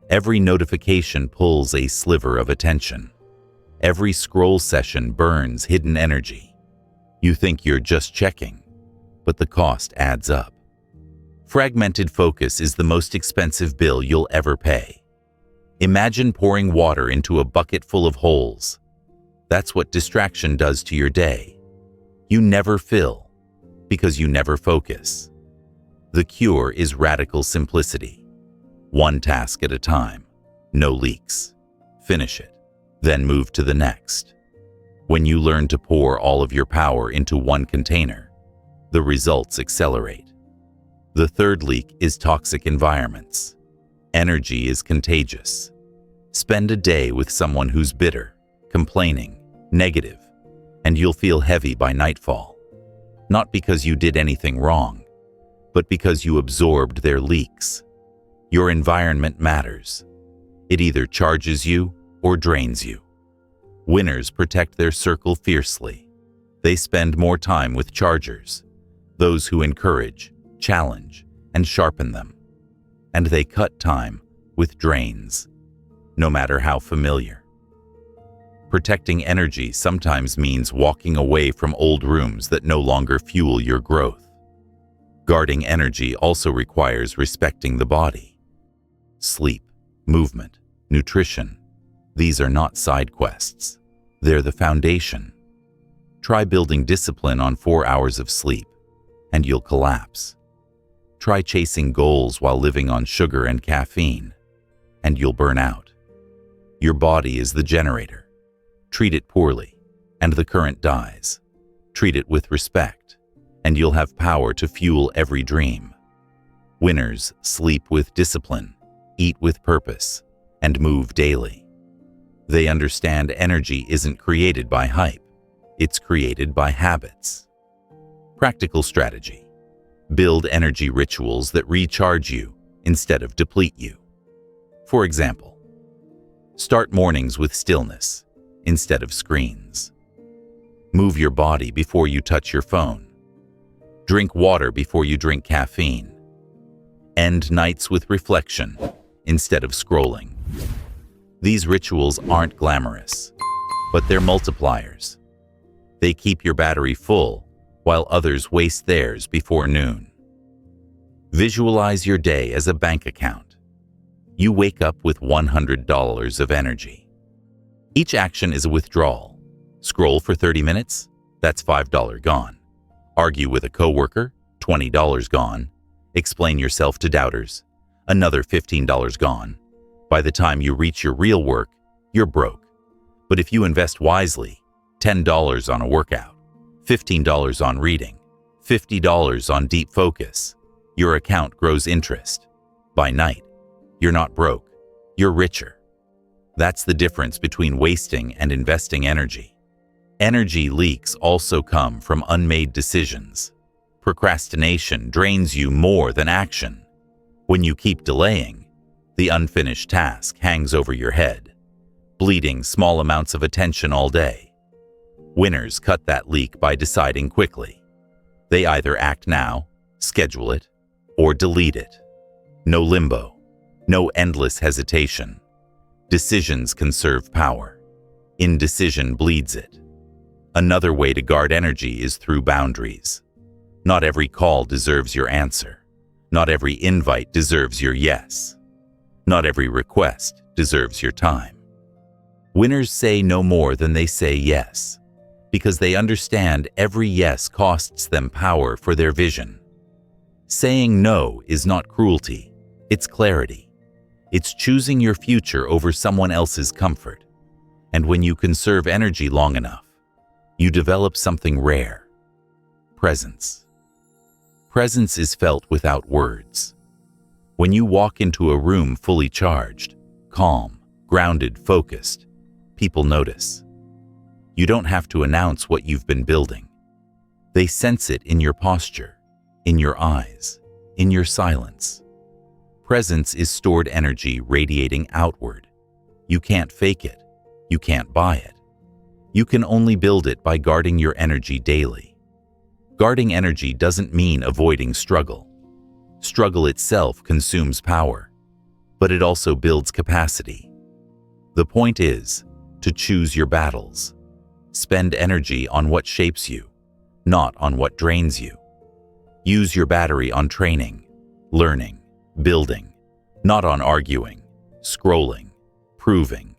Every notification pulls a sliver of attention. Every scroll session burns hidden energy. You think you're just checking, but the cost adds up. Fragmented focus is the most expensive bill you'll ever pay. Imagine pouring water into a bucket full of holes. That's what distraction does to your day. You never fill, because you never focus. The cure is radical simplicity. One task at a time, no leaks. Finish it, then move to the next. When you learn to pour all of your power into one container, the results accelerate. The third leak is toxic environments. Energy is contagious. Spend a day with someone who's bitter, complaining, negative, and you'll feel heavy by nightfall. Not because you did anything wrong, but because you absorbed their leaks. Your environment matters. It either charges you or drains you. Winners protect their circle fiercely. They spend more time with chargers, those who encourage, challenge, and sharpen them. And they cut time with drains, no matter how familiar. Protecting energy sometimes means walking away from old rooms that no longer fuel your growth. Guarding energy also requires respecting the body. Sleep, movement, nutrition, these are not side quests. They're the foundation. Try building discipline on 4 hours of sleep, and you'll collapse. Try chasing goals while living on sugar and caffeine, and you'll burn out. Your body is the generator. Treat it poorly, and the current dies. Treat it with respect, and you'll have power to fuel every dream. Winners sleep with discipline, eat with purpose, and move daily. They understand energy isn't created by hype, it's created by habits. Practical strategy. Build energy rituals that recharge you instead of deplete you. For example, start mornings with stillness instead of screens. Move your body before you touch your phone. Drink water before you drink caffeine. End nights with reflection instead of scrolling. These rituals aren't glamorous, but they're multipliers. They keep your battery full while others waste theirs before noon. Visualize your day as a bank account. You wake up with $100 of energy. Each action is a withdrawal. Scroll for 30 minutes? That's $5 gone. Argue with a coworker? $20 gone. Explain yourself to doubters? Another $15 gone. By the time you reach your real work, you're broke. But if you invest wisely, $10 on a workout, $15 on reading, $50 on deep focus, your account grows interest. By night, you're not broke, you're richer. That's the difference between wasting and investing energy. Energy leaks also come from unmade decisions. Procrastination drains you more than action. When you keep delaying, the unfinished task hangs over your head, bleeding small amounts of attention all day. Winners cut that leak by deciding quickly. They either act now, schedule it, or delete it. No limbo, no endless hesitation. Decisions conserve power. Indecision bleeds it. Another way to guard energy is through boundaries. Not every call deserves your answer. Not every invite deserves your yes. Not every request deserves your time. Winners say no more than they say yes, because they understand every yes costs them power for their vision. Saying no is not cruelty, it's clarity. It's choosing your future over someone else's comfort. And when you conserve energy long enough, you develop something rare: presence. Presence is felt without words. When you walk into a room fully charged, calm, grounded, focused, people notice. You don't have to announce what you've been building. They sense it in your posture, in your eyes, in your silence. Presence is stored energy radiating outward. You can't fake it. You can't buy it. You can only build it by guarding your energy daily. Guarding energy doesn't mean avoiding struggle. Struggle itself consumes power, but it also builds capacity. The point is to choose your battles. Spend energy on what shapes you, not on what drains you. Use your battery on training, learning, building, not on arguing, scrolling, proving.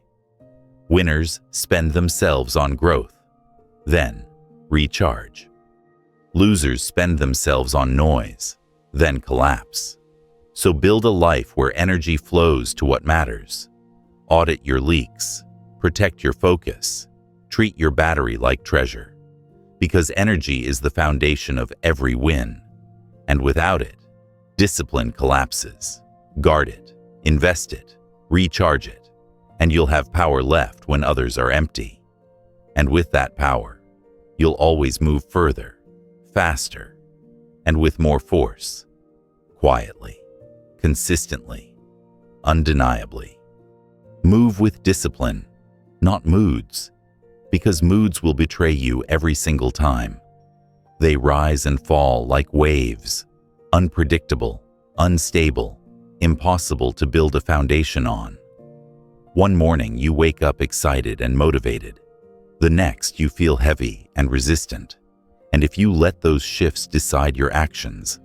Winners spend themselves on growth, then recharge. Losers spend themselves on noise, then collapse. So build a life where energy flows to what matters. Audit your leaks, protect your focus, treat your battery like treasure. Because energy is the foundation of every win. And without it, discipline collapses. Guard it, invest it, recharge it, and you'll have power left when others are empty. And with that power, you'll always move further, faster, and with more force, quietly, consistently, undeniably. Move with discipline, not moods, because moods will betray you every single time. They rise and fall like waves, unpredictable, unstable, impossible to build a foundation on. One morning you wake up excited and motivated. The next you feel heavy and resistant. And if you let those shifts decide your actions,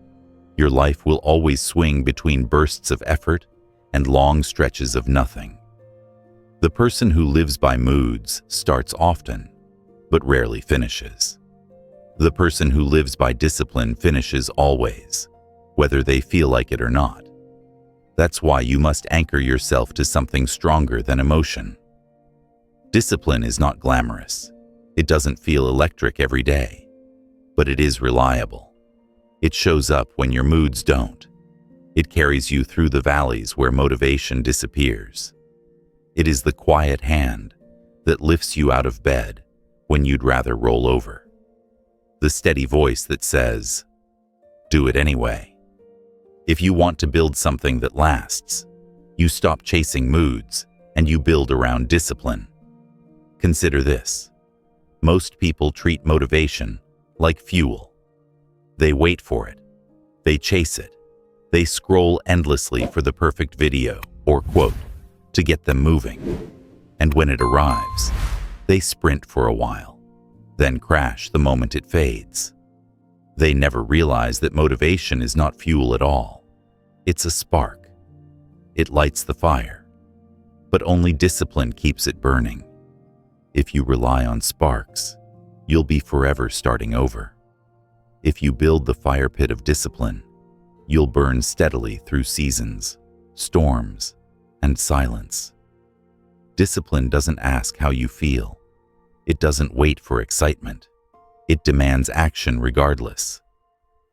your life will always swing between bursts of effort and long stretches of nothing. The person who lives by moods starts often, but rarely finishes. The person who lives by discipline finishes always, whether they feel like it or not. That's why you must anchor yourself to something stronger than emotion. Discipline is not glamorous. It doesn't feel electric every day, but it is reliable. It shows up when your moods don't. It carries you through the valleys where motivation disappears. It is the quiet hand that lifts you out of bed when you'd rather roll over. The steady voice that says, do it anyway. If you want to build something that lasts, you stop chasing moods and you build around discipline. Consider this. Most people treat motivation like fuel. They wait for it. They chase it. They scroll endlessly for the perfect video or quote to get them moving. And when it arrives, they sprint for a while, then crash the moment it fades. They never realize that motivation is not fuel at all. It's a spark. It lights the fire, but only discipline keeps it burning. If you rely on sparks, you'll be forever starting over. If you build the fire pit of discipline, you'll burn steadily through seasons, storms, and silence. Discipline doesn't ask how you feel. It doesn't wait for excitement. It demands action regardless.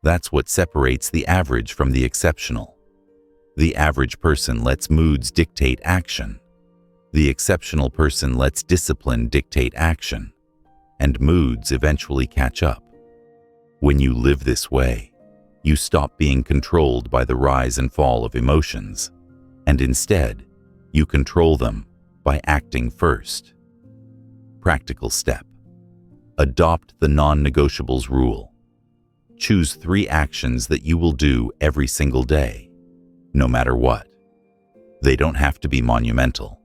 That's what separates the average from the exceptional. The average person lets moods dictate action. The exceptional person lets discipline dictate action, and moods eventually catch up. When you live this way, you stop being controlled by the rise and fall of emotions, and instead, you control them by acting first. Practical step. Adopt the non-negotiables rule. Choose 3 actions that you will do every single day, no matter what. They don't have to be monumental.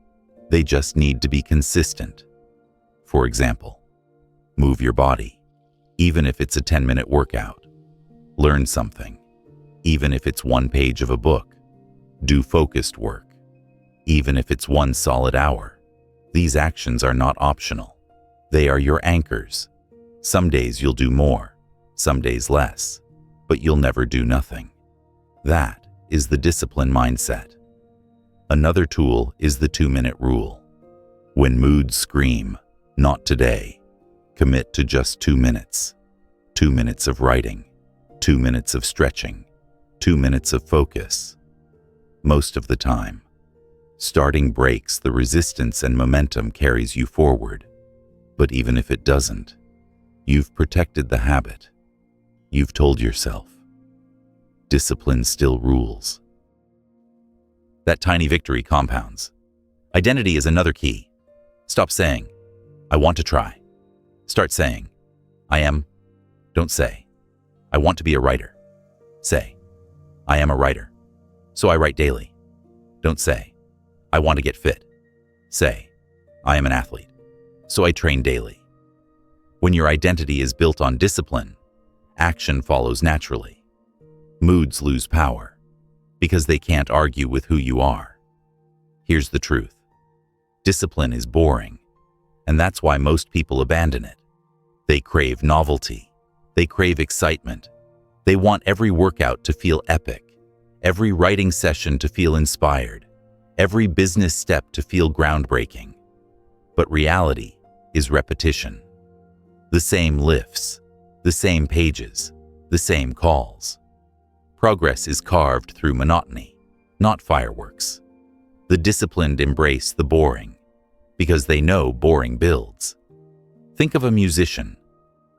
They just need to be consistent. For example, move your body, even if it's a 10-minute workout. Learn something, even if it's 1 page of a book. Do focused work, even if it's 1 solid hour. These actions are not optional. They are your anchors. Some days you'll do more, some days less, but you'll never do nothing. That is the discipline mindset. Another tool is the 2-minute rule. When moods scream, "Not today," commit to just 2 minutes. 2 minutes of writing, 2 minutes of stretching, 2 minutes of focus. Most of the time, starting breaks the resistance and momentum carries you forward. But even if it doesn't, you've protected the habit. You've told yourself, discipline still rules. That tiny victory compounds. Identity is another key. Stop saying, "I want to try." Start saying, "I am." Don't say, "I want to be a writer." Say, "I am a writer, so I write daily." Don't say, "I want to get fit." Say, "I am an athlete, so I train daily." When your identity is built on discipline, action follows naturally. Moods lose power because they can't argue with who you are. Here's the truth. Discipline is boring, and that's why most people abandon it. They crave novelty. They crave excitement. They want every workout to feel epic, every writing session to feel inspired, every business step to feel groundbreaking. But reality is repetition. The same lifts, the same pages, the same calls. Progress is carved through monotony, not fireworks. The disciplined embrace the boring, because they know boring builds. Think of a musician.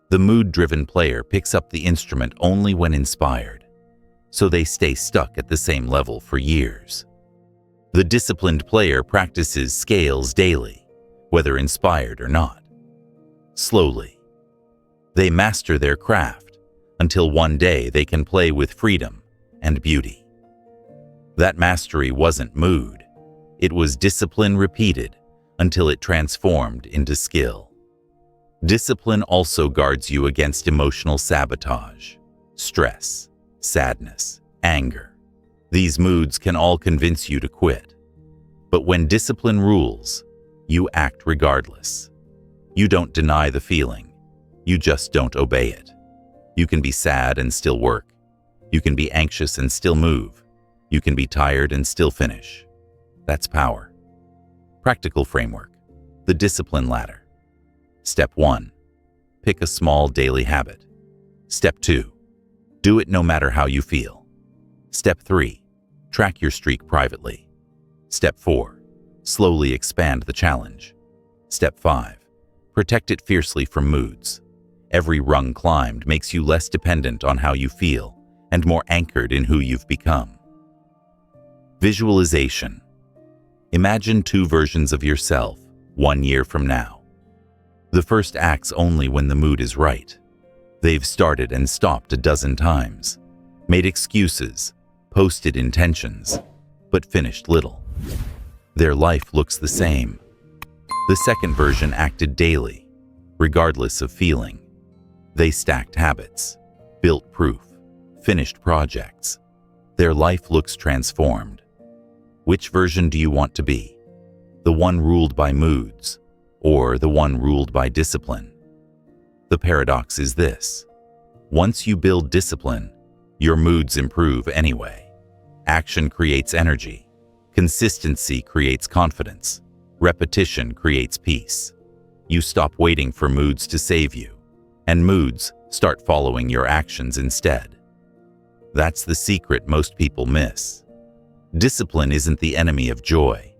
The mood-driven player picks up the instrument only when inspired, so they stay stuck at the same level for years. The disciplined player practices scales daily, whether inspired or not. Slowly, they master their craft until one day they can play with freedom and beauty. That mastery wasn't mood. It was discipline repeated until it transformed into skill. Discipline also guards you against emotional sabotage, stress, sadness, anger. These moods can all convince you to quit. But when discipline rules, you act regardless. You don't deny the feeling. You just don't obey it. You can be sad and still work. You can be anxious and still move. You can be tired and still finish. That's power. Practical framework. The discipline ladder. Step 1. Pick a small daily habit. Step 2. Do it no matter how you feel. Step 3. Track your streak privately. Step 4. Slowly expand the challenge. Step 5. Protect it fiercely from moods. Every rung climbed makes you less dependent on how you feel and more anchored in who you've become. Visualization. Imagine two versions of yourself 1 year from now. The first acts only when the mood is right. They've started and stopped a dozen times, made excuses, posted intentions, but finished little. Their life looks the same. The second version acted daily, regardless of feeling. They stacked habits, built proof, finished projects. Their life looks transformed. Which version do you want to be? The one ruled by moods, or the one ruled by discipline? The paradox is this: once you build discipline, your moods improve anyway. Action creates energy. Consistency creates confidence. Repetition creates peace. You stop waiting for moods to save you, and moods start following your actions instead. That's the secret most people miss. Discipline isn't the enemy of joy.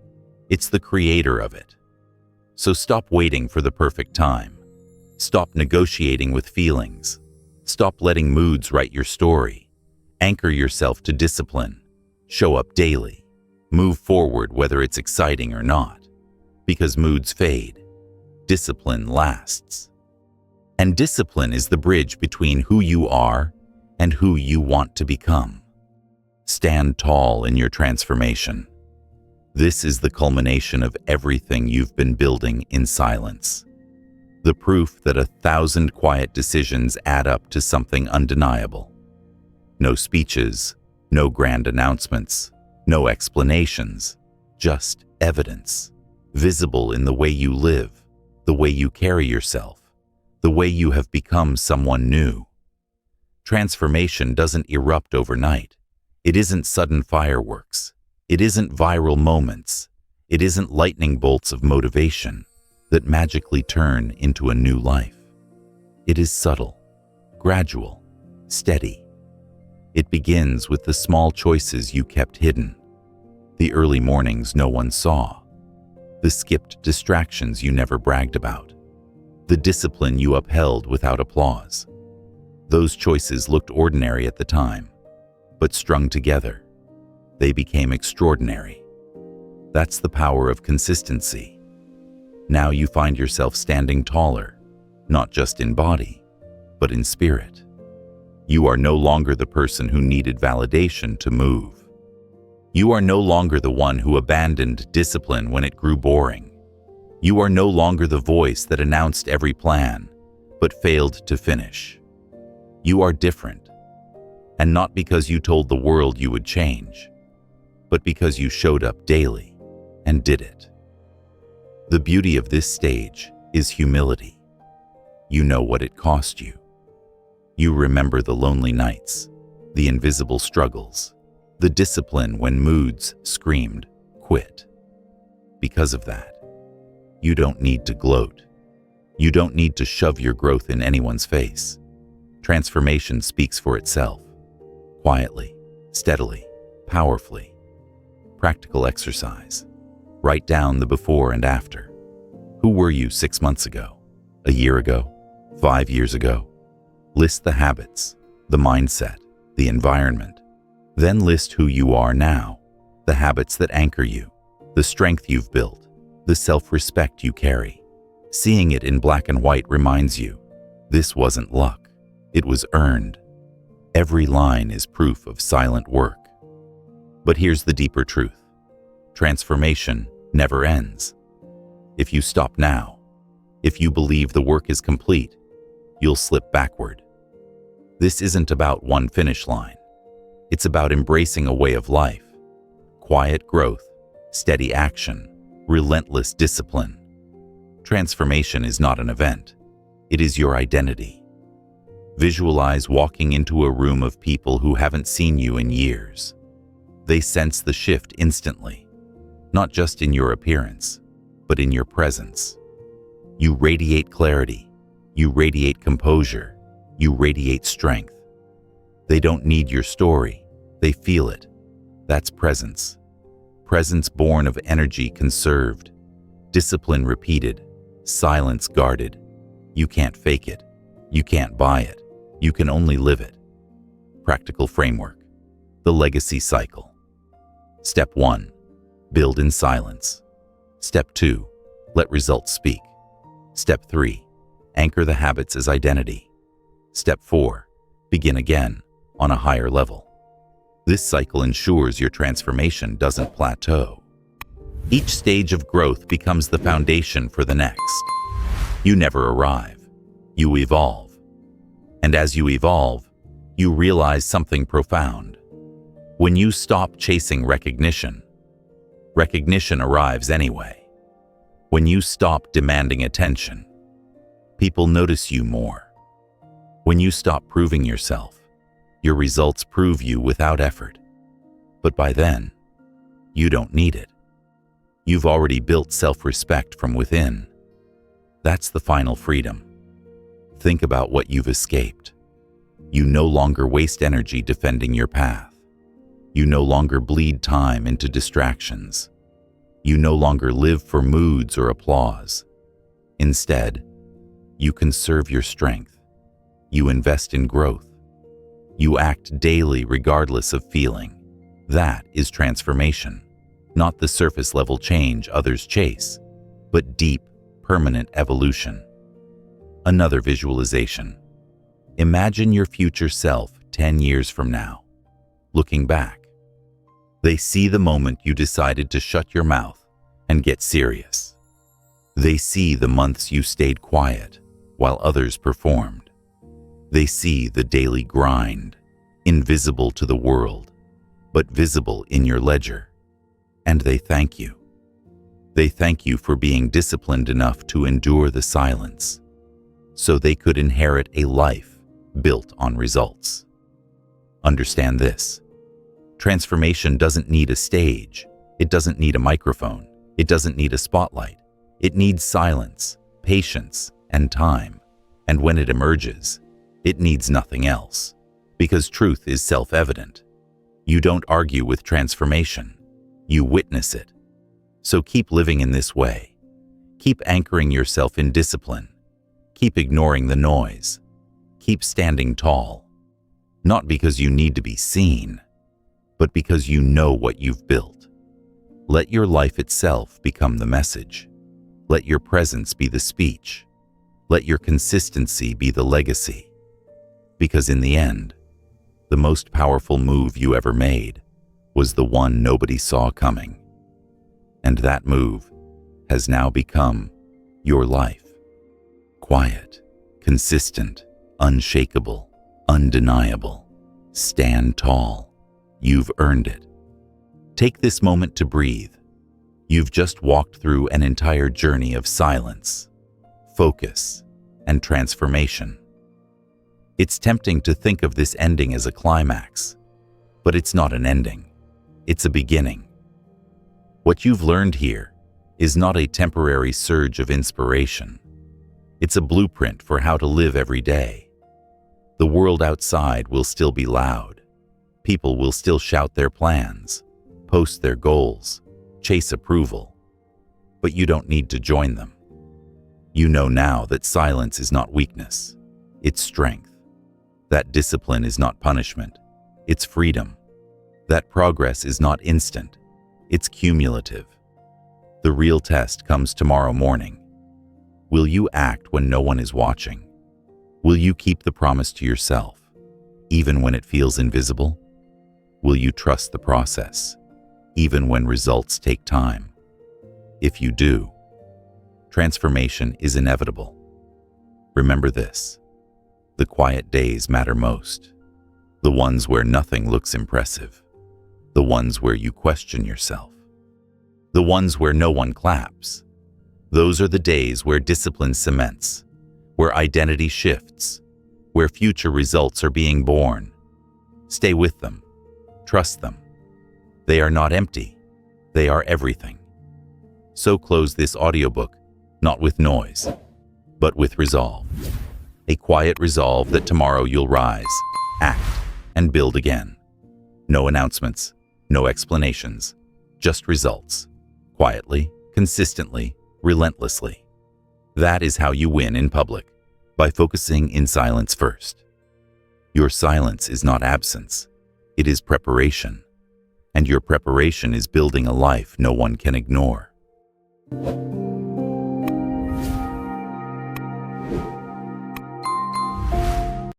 It's the creator of it. So stop waiting for the perfect time. Stop negotiating with feelings. Stop letting moods write your story. Anchor yourself to discipline. Show up daily. Move forward whether it's exciting or not. Because moods fade. Discipline lasts. And discipline is the bridge between who you are and who you want to become. Stand tall in your transformation. This is the culmination of everything you've been building in silence. The proof that 1,000 quiet decisions add up to something undeniable. No speeches, no grand announcements, no explanations, just evidence, visible in the way you live, the way you carry yourself, the way you have become someone new. Transformation doesn't erupt overnight. It isn't sudden fireworks. It isn't viral moments. It isn't lightning bolts of motivation that magically turn into a new life. It is subtle, gradual, steady. It begins with the small choices you kept hidden, the early mornings no one saw, the skipped distractions you never bragged about, the discipline you upheld without applause. Those choices looked ordinary at the time, but strung together, they became extraordinary. That's the power of consistency. Now you find yourself standing taller, not just in body, but in spirit. You are no longer the person who needed validation to move. You are no longer the one who abandoned discipline when it grew boring. You are no longer the voice that announced every plan, but failed to finish. You are different. And not because you told the world you would change, but because you showed up daily and did it. The beauty of this stage is humility. You know what it cost you. You remember the lonely nights, the invisible struggles, the discipline when moods screamed, quit. Because of that, you don't need to gloat. You don't need to shove your growth in anyone's face. Transformation speaks for itself. Quietly, steadily, powerfully. Practical exercise. Write down the before and after. Who were you 6 months ago? A year ago? 5 years ago? List the habits, the mindset, the environment. Then list who you are now, the habits that anchor you, the strength you've built, the self-respect you carry. Seeing it in black and white reminds you, this wasn't luck, it was earned. Every line is proof of silent work. But here's the deeper truth. Transformation never ends. If you stop now, if you believe the work is complete, you'll slip backward. This isn't about one finish line. It's about embracing a way of life. Quiet growth, steady action, relentless discipline. Transformation is not an event. It is your identity. Visualize walking into a room of people who haven't seen you in years. They sense the shift instantly, not just in your appearance, but in your presence. You radiate clarity, you radiate composure, you radiate strength. They don't need your story, they feel it. That's presence. Presence born of energy conserved, discipline repeated, silence guarded. You can't fake it, you can't buy it. You can only live it. practical framework, the legacy cycle. Step 1. Build in silence. Step 2. Let results speak. Step 3. Anchor the habits as identity. Step 4. Begin again on a higher level. This cycle ensures your transformation doesn't plateau. Each stage of growth becomes the foundation for the next. You never arrive. You evolve. And as you evolve, you realize something profound. When you stop chasing recognition, recognition arrives anyway. When you stop demanding attention, people notice you more. When you stop proving yourself, your results prove you without effort. But by then, you don't need it. You've already built self-respect from within. That's the final freedom. Think about what you've escaped. You no longer waste energy defending your path. You no longer bleed time into distractions. You no longer live for moods or applause. Instead, you conserve your strength. You invest in growth. You act daily regardless of feeling. That is transformation, not the surface-level change others chase, but deep, permanent evolution. Another visualization. Imagine your future self 10 years from now. Looking back, they see the moment you decided to shut your mouth and get serious. They see the months you stayed quiet while others performed. They see the daily grind, invisible to the world, but visible in your ledger. And they thank you. They thank you for being disciplined enough to endure the silence, so they could inherit a life built on results. Understand this. Transformation doesn't need a stage. It doesn't need a microphone. It doesn't need a spotlight. It needs silence, patience, and time. And when it emerges, it needs nothing else. Because truth is self-evident. You don't argue with transformation. You witness it. So keep living in this way. Keep anchoring yourself in discipline. Keep ignoring the noise. Keep standing tall. Not because you need to be seen, but because you know what you've built. Let your life itself become the message. Let your presence be the speech. Let your consistency be the legacy. Because in the end, the most powerful move you ever made was the one nobody saw coming. And that move has now become your life. Quiet, consistent, unshakable, undeniable. Stand tall. You've earned it. Take this moment to breathe. You've just walked through an entire journey of silence, focus, and transformation. It's tempting to think of this ending as a climax, but it's not an ending. It's a beginning. What you've learned here is not a temporary surge of inspiration. It's a blueprint for how to live every day. The world outside will still be loud. People will still shout their plans, post their goals, chase approval. But you don't need to join them. You know now that silence is not weakness, it's strength. That discipline is not punishment, it's freedom. That progress is not instant, it's cumulative. The real test comes tomorrow morning. Will you act when no one is watching? Will you keep the promise to yourself, even when it feels invisible? Will you trust the process, even when results take time? If you do, transformation is inevitable. Remember this: the quiet days matter most. The ones where nothing looks impressive. The ones where you question yourself. The ones where no one claps. Those are the days where discipline cements, where identity shifts, where future results are being born. Stay with them. Trust them. They are not empty. They are everything. So close this audiobook, not with noise, but with resolve. A quiet resolve that tomorrow you'll rise, act, and build again. No announcements, no explanations, just results. Quietly, consistently, relentlessly. That is how you win in public, by focusing in silence first. Your silence is not absence. It is preparation. And your preparation is building a life no one can ignore.